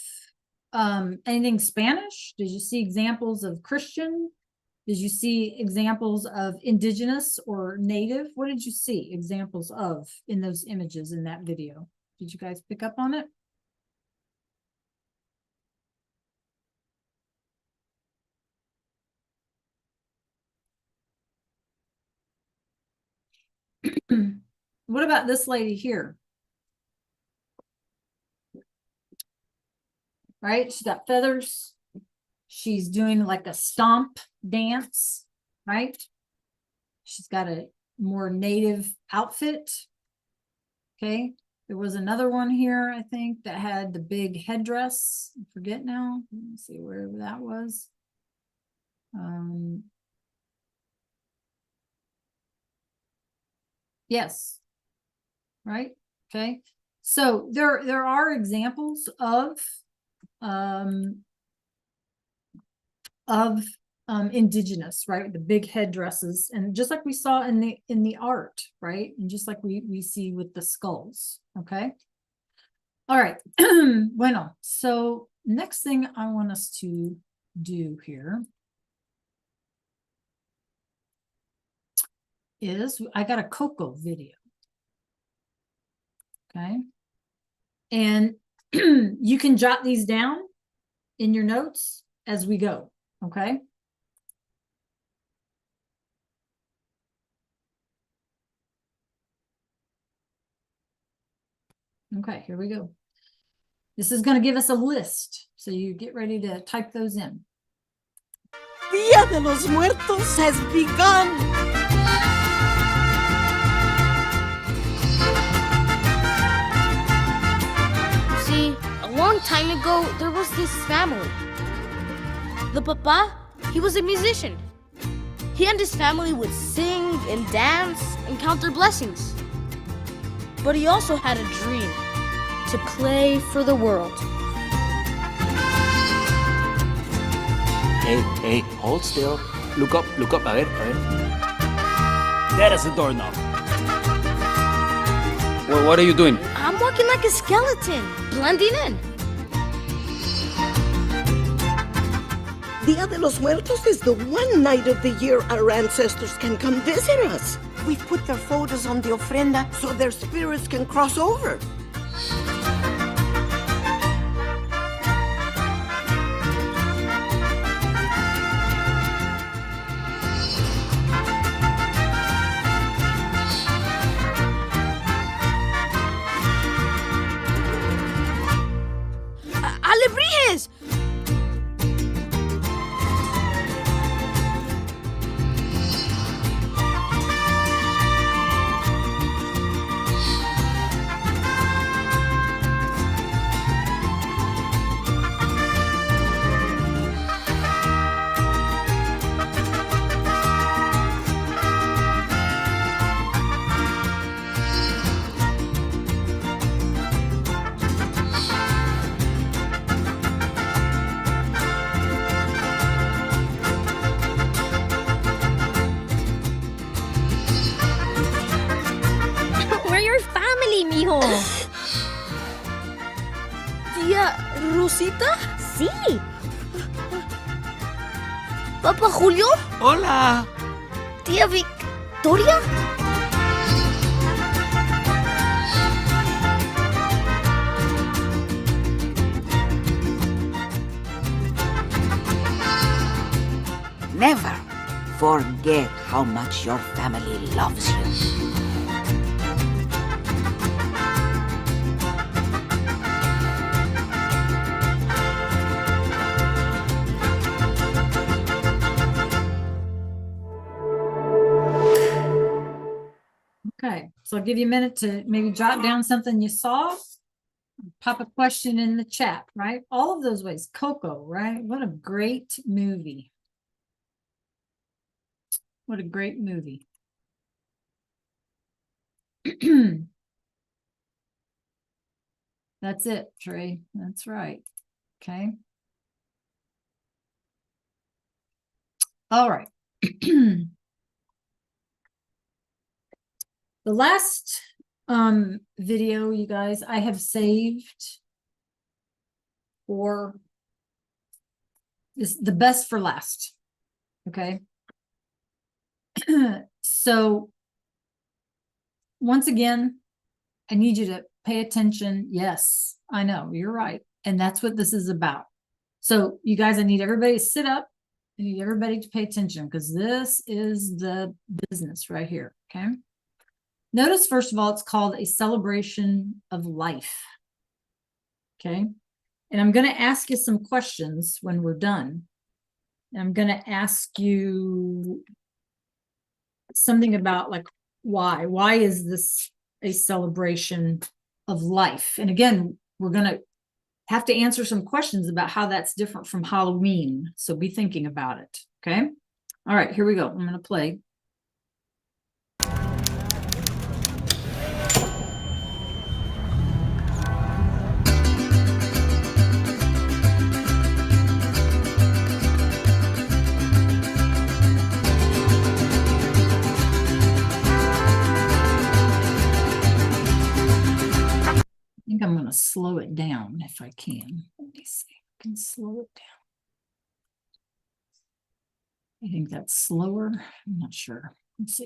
[SPEAKER 2] anything Spanish? Did you see examples of Christian? Did you see examples of indigenous or native? What did you see examples of in those images in that video? Did you guys pick up on it? What about this lady here? Right? She's got feathers. She's doing like a stomp dance, right? She's got a more native outfit. Okay. There was another one here, I think, that had the big headdress. I forget now. Let me see where that was. Yes. Right. Okay. So there are examples of indigenous, right? The big headdresses, and just like we saw in the art, right? And just like we see with the skulls. Okay. All right. Bueno. So next thing I want us to do here is I got a Coco video. Okay. And you can jot these down in your notes as we go. Okay. Okay, here we go. This is going to give us a list. So you get ready to type those in.
[SPEAKER 8] Dia de los Muertos has begun.
[SPEAKER 9] See, a long time ago, there was this family. The papa, he was a musician. He and his family would sing and dance and count their blessings. But he also had a dream to play for the world.
[SPEAKER 10] Hey, hold still. Look up, a ver. That is a doorknob. Well, what are you doing?
[SPEAKER 9] I'm walking like a skeleton, blending in.
[SPEAKER 8] Dia de los Muertos is the one night of the year our ancestors can come visit us. We've put their photos on the ofrenda so their spirits can cross over.
[SPEAKER 9] ¡Alebrijes! We're your family, mijo.
[SPEAKER 8] Tía Rosita?
[SPEAKER 9] Sí. Papa Julio?
[SPEAKER 10] Hola.
[SPEAKER 9] Tía Victoria?
[SPEAKER 11] Never forget how much your family loves you.
[SPEAKER 2] Okay, so I'll give you a minute to maybe jot down something you saw. Pop a question in the chat, right? All of those ways. Coco, right? What a great movie. What a great movie. That's it, Trey. That's right. Okay. All right. The last video, you guys, I have saved for this, the best for last. Okay. So once again, I need you to pay attention. Yes, I know, you're right. And that's what this is about. So you guys, I need everybody to sit up. I need everybody to pay attention because this is the business right here. Okay. Notice, first of all, it's called a celebration of life. Okay. And I'm going to ask you some questions when we're done. I'm going to ask you something about like, why? Why is this a celebration of life? And again, we're going to have to answer some questions about how that's different from Halloween. So be thinking about it. Okay. All right, here we go. I'm going to play. I think I'm going to slow it down if I can. Let me see. I can slow it down. I think that's slower. I'm not sure. Let's see.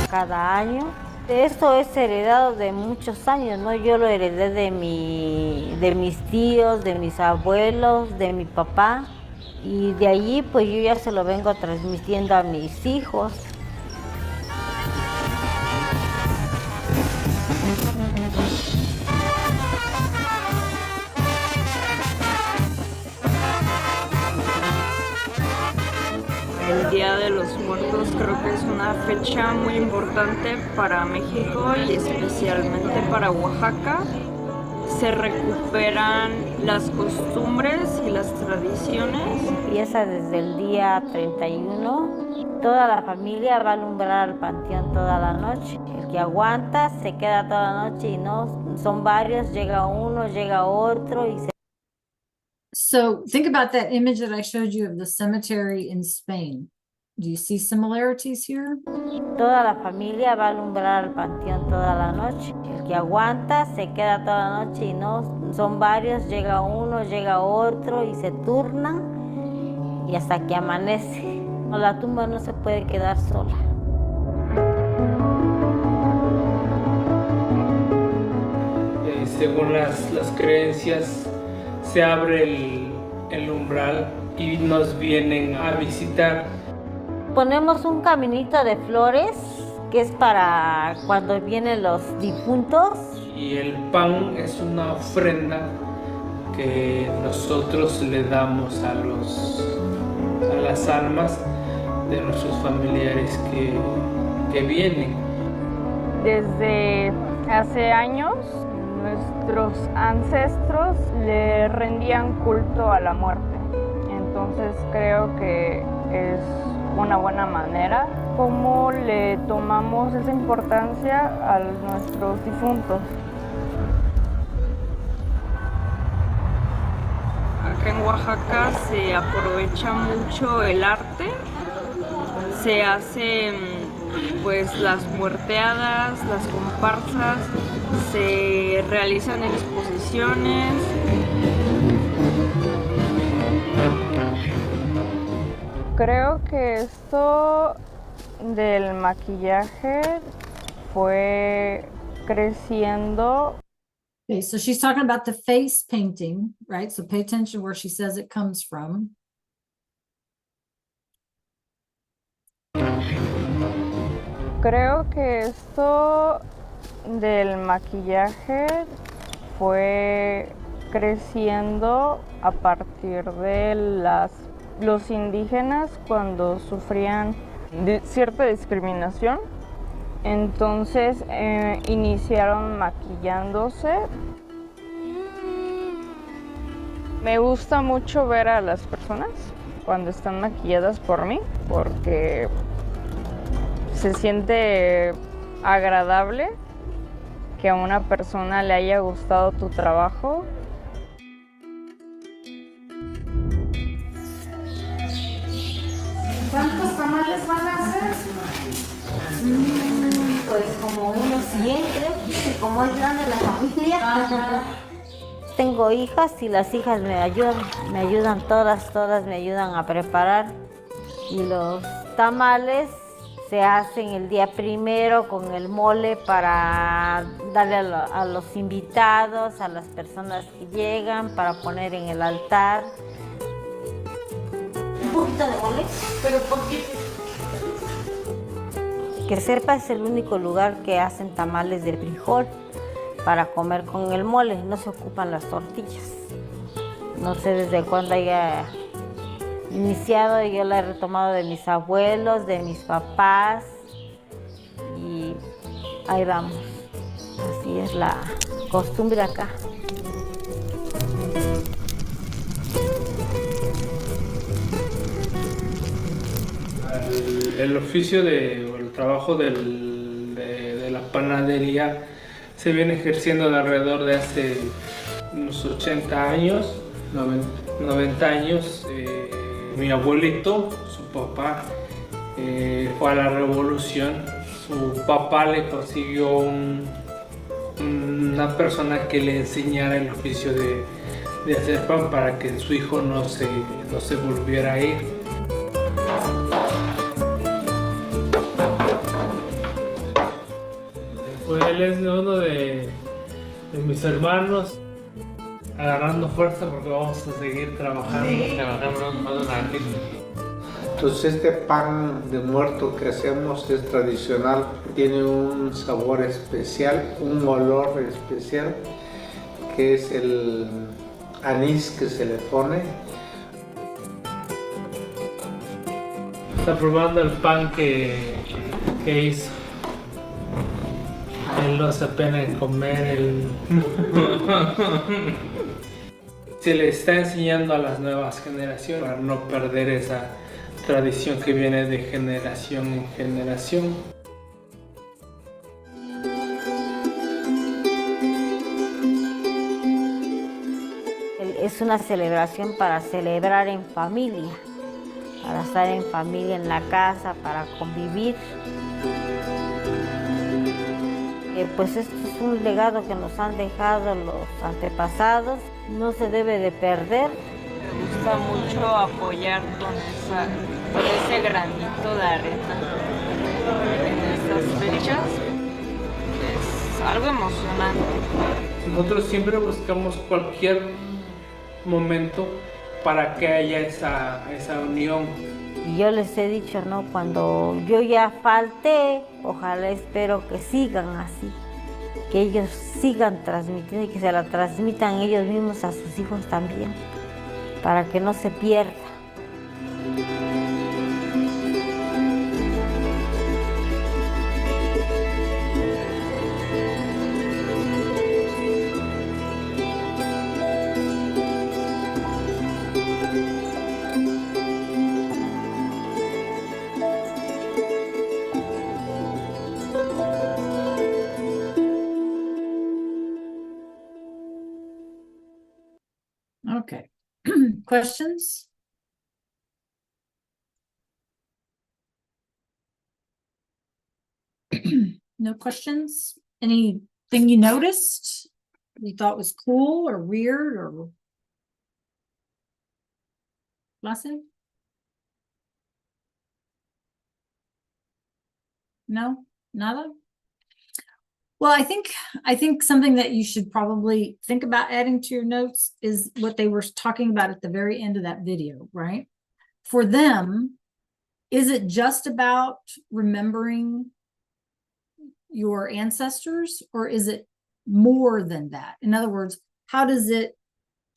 [SPEAKER 12] Cada año. Esto es heredado de muchos años, ¿no? Yo lo heredé de mis tíos, de mis abuelos, de mi papá. Y de allí pues yo ya se lo vengo transmitiendo a mis hijos.
[SPEAKER 13] El Día de los Muertos creo que es una fecha muy importante para México y especialmente para Oaxaca. Se recuperan las costumbres y las tradiciones.
[SPEAKER 12] Empieza desde el día 31. Toda la familia va a alumbrar al panteón toda la noche. El que aguanta se queda toda la noche y no, son varios, llega uno, llega otro y se...
[SPEAKER 2] So think about that image that I showed you of the cemetery in Spain. Do you see similarities here?
[SPEAKER 12] Toda la familia va a alumbrar al panteón toda la noche. El que aguanta se queda toda la noche y no, son varios, llega uno, llega otro y se turnan y hasta que amanece. La tumba no se puede quedar sola.
[SPEAKER 14] Según las creencias, se abre el umbral y nos vienen a visitar.
[SPEAKER 12] Ponemos un caminito de flores que es para cuando vienen los difuntos.
[SPEAKER 14] Y el pan es una ofrenda que nosotros le damos a las almas de nuestros familiares que vienen.
[SPEAKER 13] Desde hace años, nuestros ancestros le rendían culto a la muerte. Entonces creo que es una buena manera como le tomamos esa importancia a nuestros difuntos. Acá en Oaxaca se aprovecha mucho el arte. Se hacen pues las muerteadas, las comparsas, se realizan exposiciones. Creo que esto del maquillaje fue creciendo.
[SPEAKER 2] Okay, so she's talking about the face painting, right? So pay attention where she says it comes from.
[SPEAKER 13] Creo que esto del maquillaje fue creciendo a partir de los indígenas cuando sufrían de cierta discriminación. Entonces iniciaron maquillándose. Me gusta mucho ver a las personas cuando están maquilladas por mí, porque se siente agradable que a una persona le haya gustado tu trabajo.
[SPEAKER 12] ¿Cuántos tamales van a hacer? Pues como unos 100, creo, como es grande la familia. tengo hijas y las hijas me ayudan todas me ayudan a preparar. Y los tamales se hacen el día primero con el mole para darle a los invitados, a las personas que llegan, para poner en el altar. Un poquito de mole, pero poquito. Que Serpa es el único lugar que hacen tamales de frijol para comer con el mole, no se ocupan las tortillas. No sé desde cuándo haya iniciado, yo la he retomado de mis abuelos, de mis papás y ahí vamos. Así es la costumbre acá.
[SPEAKER 14] El oficio o el trabajo de la panadería se viene ejerciendo de alrededor de hace unos 80 años, 90 años. Mi abuelito, su papá, fue a la revolución. Su papá le consiguió una persona que le enseñara el oficio de hacer pan para que su hijo no se volviera a ir. Él es uno de mis hermanos, agarrando fuerza porque vamos a seguir trabajando.
[SPEAKER 15] Entonces este pan de muerto que hacemos es tradicional, tiene un sabor especial, un olor especial, que es el anís que se le pone.
[SPEAKER 14] Está probando el pan que hizo. Él no hace pena en comer. Se le está enseñando a las nuevas generaciones para no perder esa tradición que viene de generación en generación.
[SPEAKER 12] Es una celebración para celebrar en familia, para estar en familia en la casa, para convivir. Pues esto es un legado que nos han dejado los antepasados, no se debe de perder.
[SPEAKER 13] Me gusta mucho apoyar con ese granito de arena en estas fechas. Es algo emocionante.
[SPEAKER 14] Nosotros siempre buscamos cualquier momento para que haya esa unión.
[SPEAKER 12] Y yo les he dicho, ¿no? Cuando yo ya falté, ojalá espero que sigan así, que ellos sigan transmitiendo y que se la transmitan ellos mismos a sus hijos también, para que no se pierda.
[SPEAKER 2] Okay. Questions? No questions? Anything you noticed you thought was cool or weird or lesson? No? Nada? Well, I think something that you should probably think about adding to your notes is what they were talking about at the very end of that video, right? For them, is it just about remembering your ancestors, or is it more than that? In other words, how does it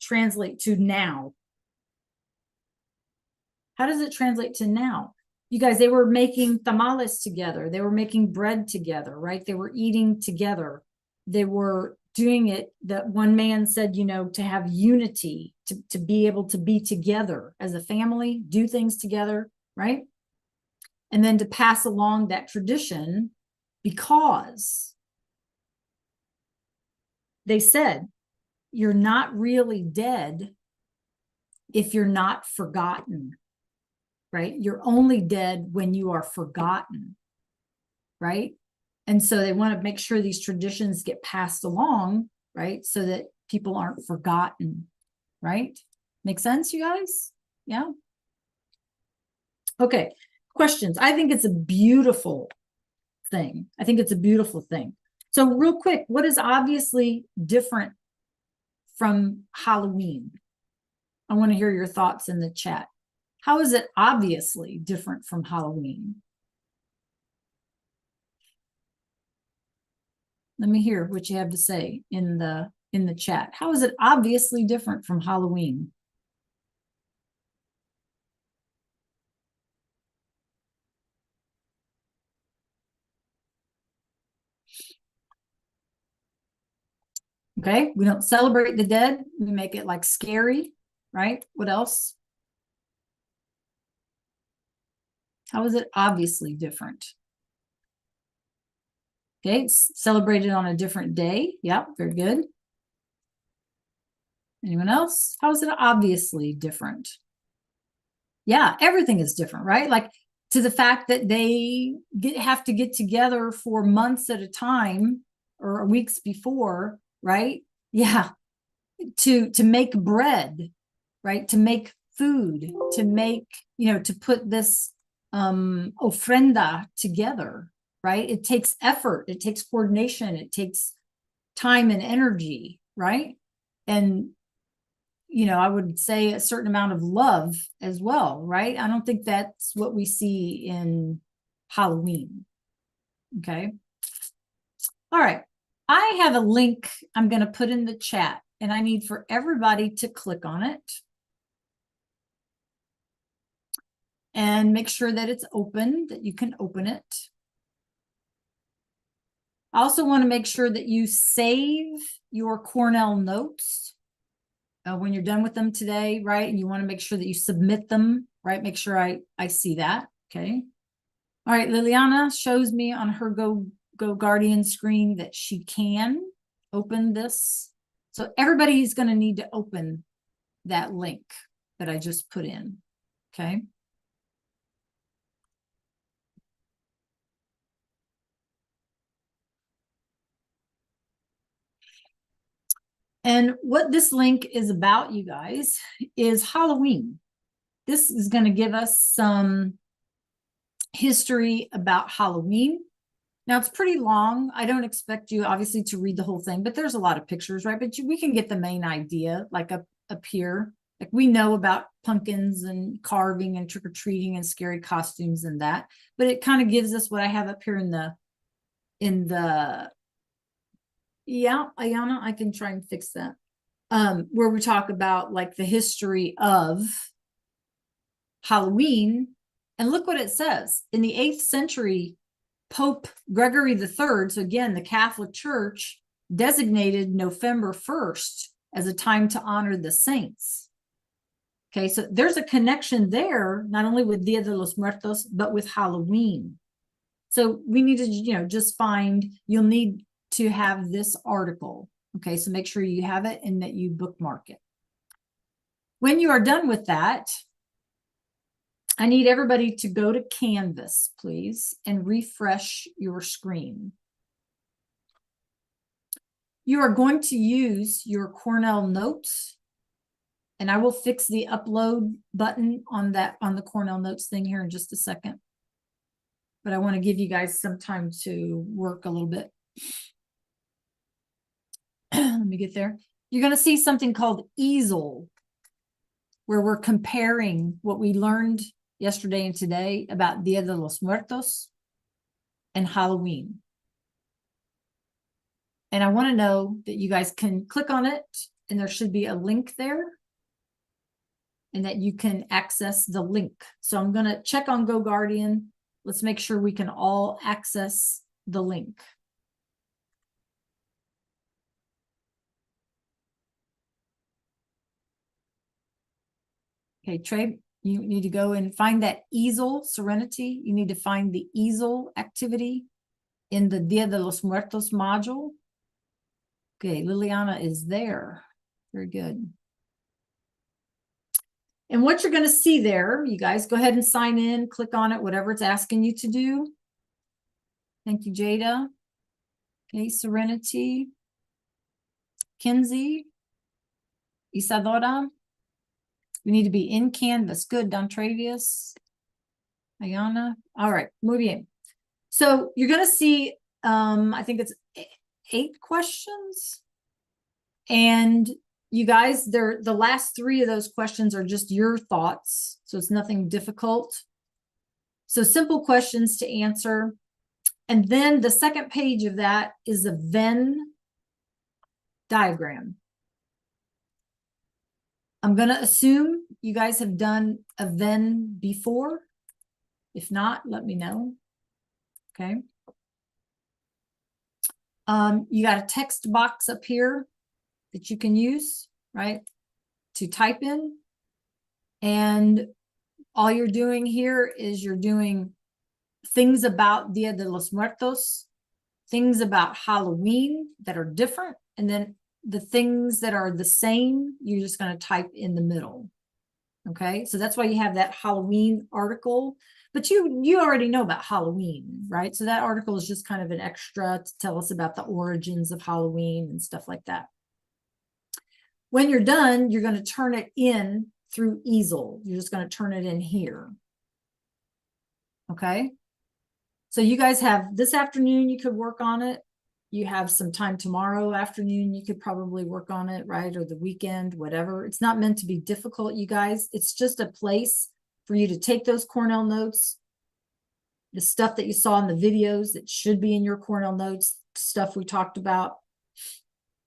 [SPEAKER 2] translate to now? How does it translate to now? You guys, they were making tamales together. They were making bread together, right? They were eating together. They were doing it. That one man said, you know, to have unity, to be able to be together as a family, do things together, right? And then to pass along that tradition, because they said, you're not really dead if you're not forgotten. Right? You're only dead when you are forgotten, right? And so they want to make sure these traditions get passed along, right? So that people aren't forgotten, right? Make sense, you guys? Yeah. Okay, questions. I think it's a beautiful thing. I think it's a beautiful thing. So real quick, what is obviously different from Halloween? I want to hear your thoughts in the chat. How is it obviously different from Halloween? Let me hear what you have to say in the chat. How is it obviously different from Halloween? Okay, we don't celebrate the dead. We make it like scary, right? What else? How is it obviously different? Okay, it's celebrated on a different day. Yep, very good. Anyone else? How is it obviously different? Yeah, everything is different, right? Like to the fact that they have to get together for months at a time or weeks before, right? Yeah, to make bread, right? To make food, to make, to put this ofrenda together, right? It takes effort, it takes coordination, it takes time and energy, right? And I would say a certain amount of love as well, right? I don't think that's what we see in Halloween. Okay. All right. I have a link I'm going to put in the chat, and I need for everybody to click on it and make sure that it's open, that you can open it. I also want to make sure that you save your Cornell notes when you're done with them today, right? And you want to make sure that you submit them, right? Make sure I see that, okay? All right, Liliana shows me on her Go Guardian screen that she can open this. So everybody's going to need to open that link that I just put in, okay? And what this link is about, you guys, is Halloween. This is going to give us some history about Halloween. Now, it's pretty long. I don't expect you, obviously, to read the whole thing, but there's a lot of pictures, right? But we can get the main idea, like up here. Like we know about pumpkins and carving and trick-or-treating and scary costumes and that. But it kind of gives us what I have up here in the yeah, Ayana, I can try and fix that. Where we talk about like the history of Halloween. And look what it says. In the 8th century, Pope Gregory III, so again, the Catholic Church, designated November 1st as a time to honor the saints. Okay, so there's a connection there, not only with Dia de los Muertos, but with Halloween. So we need to, just find, you'll need to have this article. Okay, so make sure you have it and that you bookmark it. When you are done with that, I need everybody to go to Canvas, please, and refresh your screen. You are going to use your Cornell Notes, and I will fix the upload button on the Cornell Notes thing here in just a second. But I want to give you guys some time to work a little bit. Let me get there. You're going to see something called easel, where we're comparing what we learned yesterday and today about Dia de los Muertos and Halloween. And I want to know that you guys can click on it, and there should be a link there, and that you can access the link. So I'm going to check on GoGuardian. Let's make sure we can all access the link. Okay, Trey, you need to go and find that easel, Serenity. You need to find the easel activity in the Dia de los Muertos module. Okay, Liliana is there. Very good. And what you're going to see there, you guys go ahead and sign in, click on it, whatever it's asking you to do. Thank you, Jada. Okay, Serenity. Kinsey, Isadora. We need to be in Canvas. Good, Don Travius. Ayana. All right, muy bien. So you're going to see, I think it's 8 questions. And you guys, the last 3 of those questions are just your thoughts. So it's nothing difficult. So simple questions to answer. And then the second page of that is a Venn diagram. I'm going to assume you guys have done a Venn before. If not, let me know. Okay. You got a text box up here that you can use, right, to type in. And all you're doing here is you're doing things about Dia de los Muertos, things about Halloween that are different, and then the things that are the same, you're just going to type in the middle. Okay, so that's why you have that Halloween article. But you already know about Halloween, right? So that article is just kind of an extra to tell us about the origins of Halloween and stuff like that. When you're done, you're going to turn it in through easel. You're just going to turn it in here. Okay. So you guys have this afternoon, you could work on it. You have some time tomorrow afternoon, you could probably work on it, right? Or the weekend, whatever. It's not meant to be difficult, you guys. It's just a place for you to take those Cornell notes, the stuff that you saw in the videos that should be in your Cornell notes, stuff we talked about,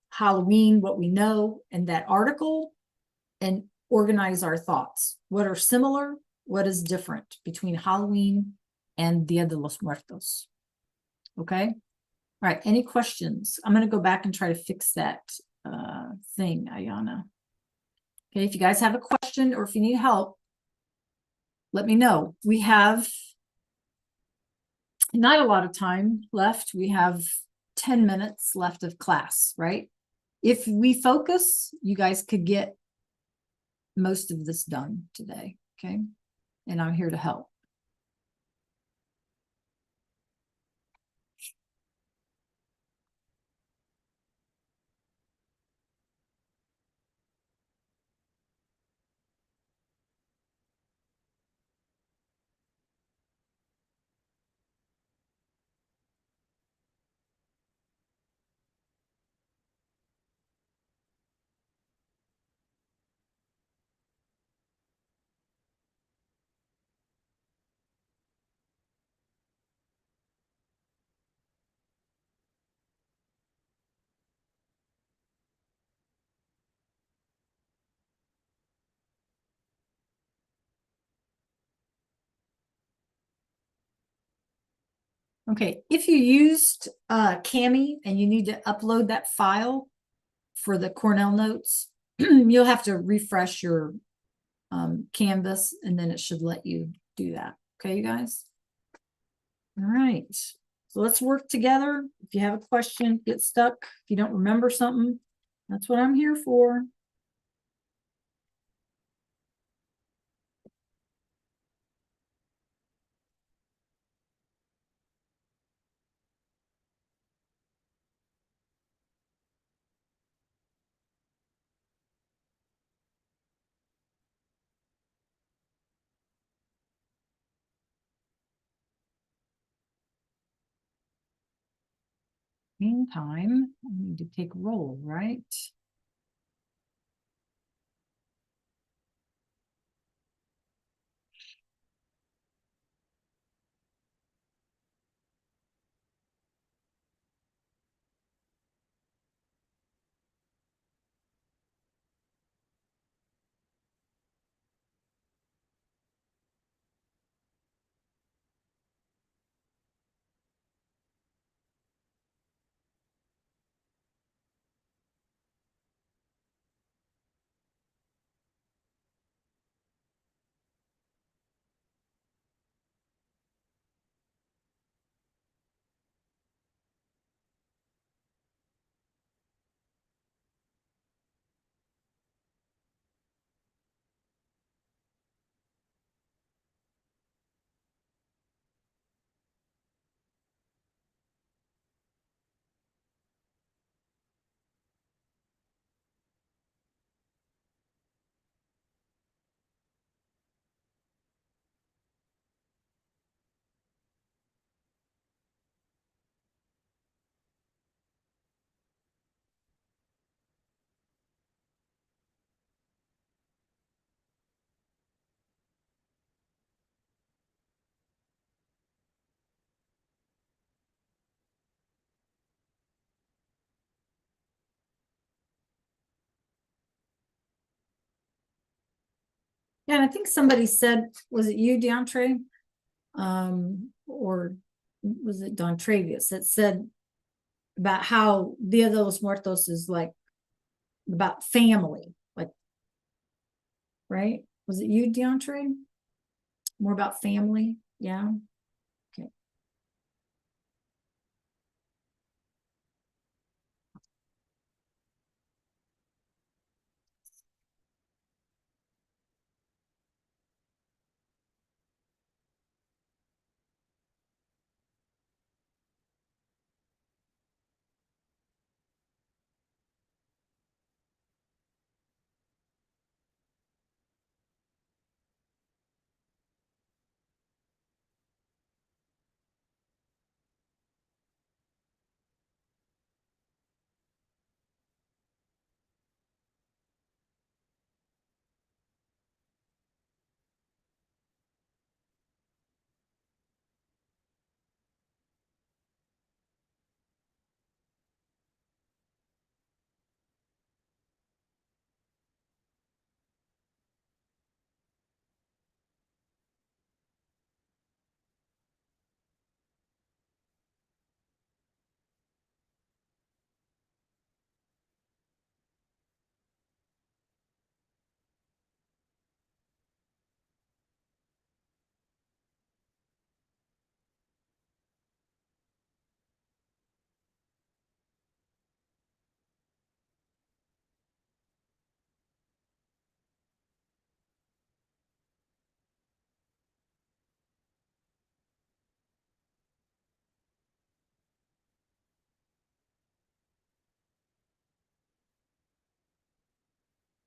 [SPEAKER 2] Halloween, what we know, and that article, and organize our thoughts. What are similar? What is different between Halloween and Dia de los Muertos? Okay. All right. Any questions? I'm going to go back and try to fix that thing, Ayana. Okay. If you guys have a question or if you need help, let me know. We have not a lot of time left. We have 10 minutes left of class, right? If we focus, you guys could get most of this done today. Okay. And I'm here to help. Okay, if you used Kami and you need to upload that file for the Cornell notes, you'll have to refresh your Canvas and then it should let you do that. Okay, you guys? All right, so let's work together. If you have a question, get stuck. If you don't remember something, that's what I'm here for. Meantime, I need to take roll, right? Yeah, and I think somebody said, was it you, DeAndre? Or was it Don Travius that said about how Dia de los Muertos is like about family, like, right? Was it you, DeAndre? More about family? Yeah. Okay.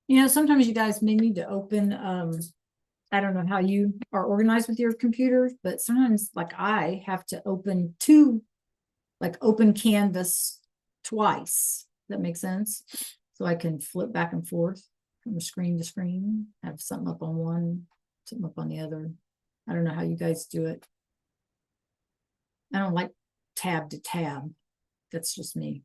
[SPEAKER 2] You know, sometimes you guys may need to open, I don't know how you are organized with your computers, but sometimes like I have to open open Canvas twice. That makes sense. So I can flip back and forth from screen to screen, have something up on one, something up on the other. I don't know how you guys do it. I don't like tab to tab. That's just me.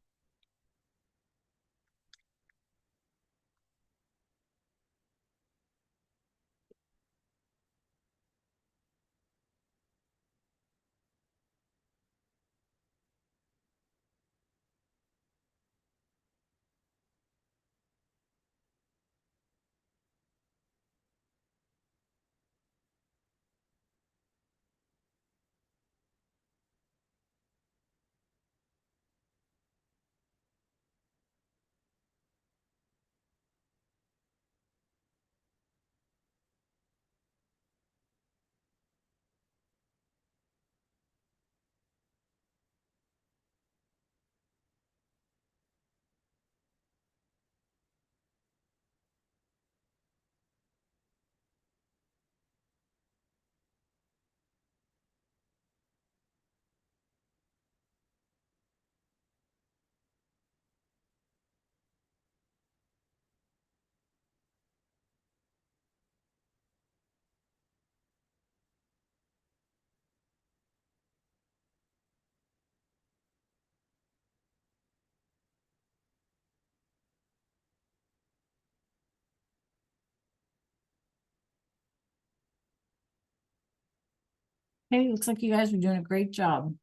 [SPEAKER 2] Hey, looks like you guys are doing a great job.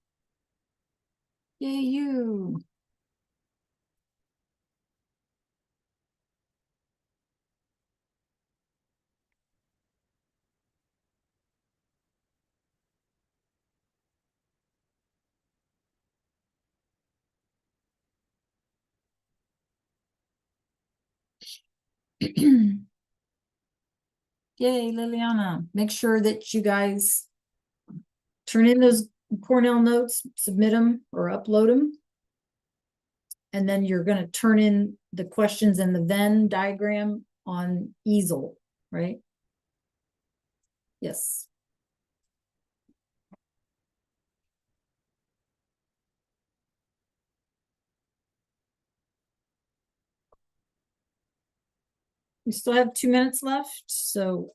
[SPEAKER 2] Yay, you. Yay, Liliana. Make sure that you guys turn in those Cornell notes, submit them or upload them. And then you're going to turn in the questions and the Venn diagram on easel, right? Yes. We still have 2 minutes left, so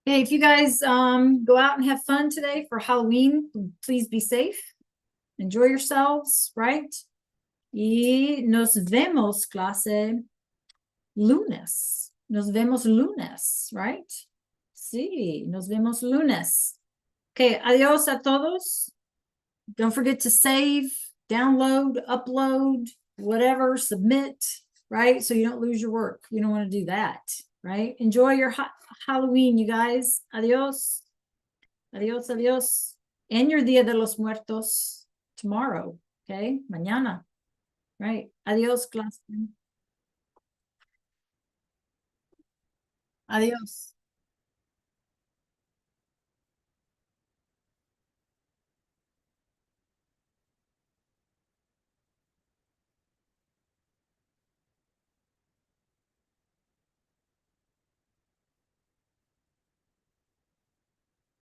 [SPEAKER 2] Hey, if you guys go out and have fun today for Halloween, please be safe. Enjoy yourselves, right? Y nos vemos, clase, lunes. Nos vemos lunes, right? Sí, nos vemos lunes. Okay, adios a todos. Don't forget to save, download, upload, whatever, submit, right? So you don't lose your work. You don't want to do that, right? Enjoy your Halloween, you guys. Adios. Adios, adios. And your Dia de los Muertos tomorrow, okay? Mañana, right? Adios, clase. Adios.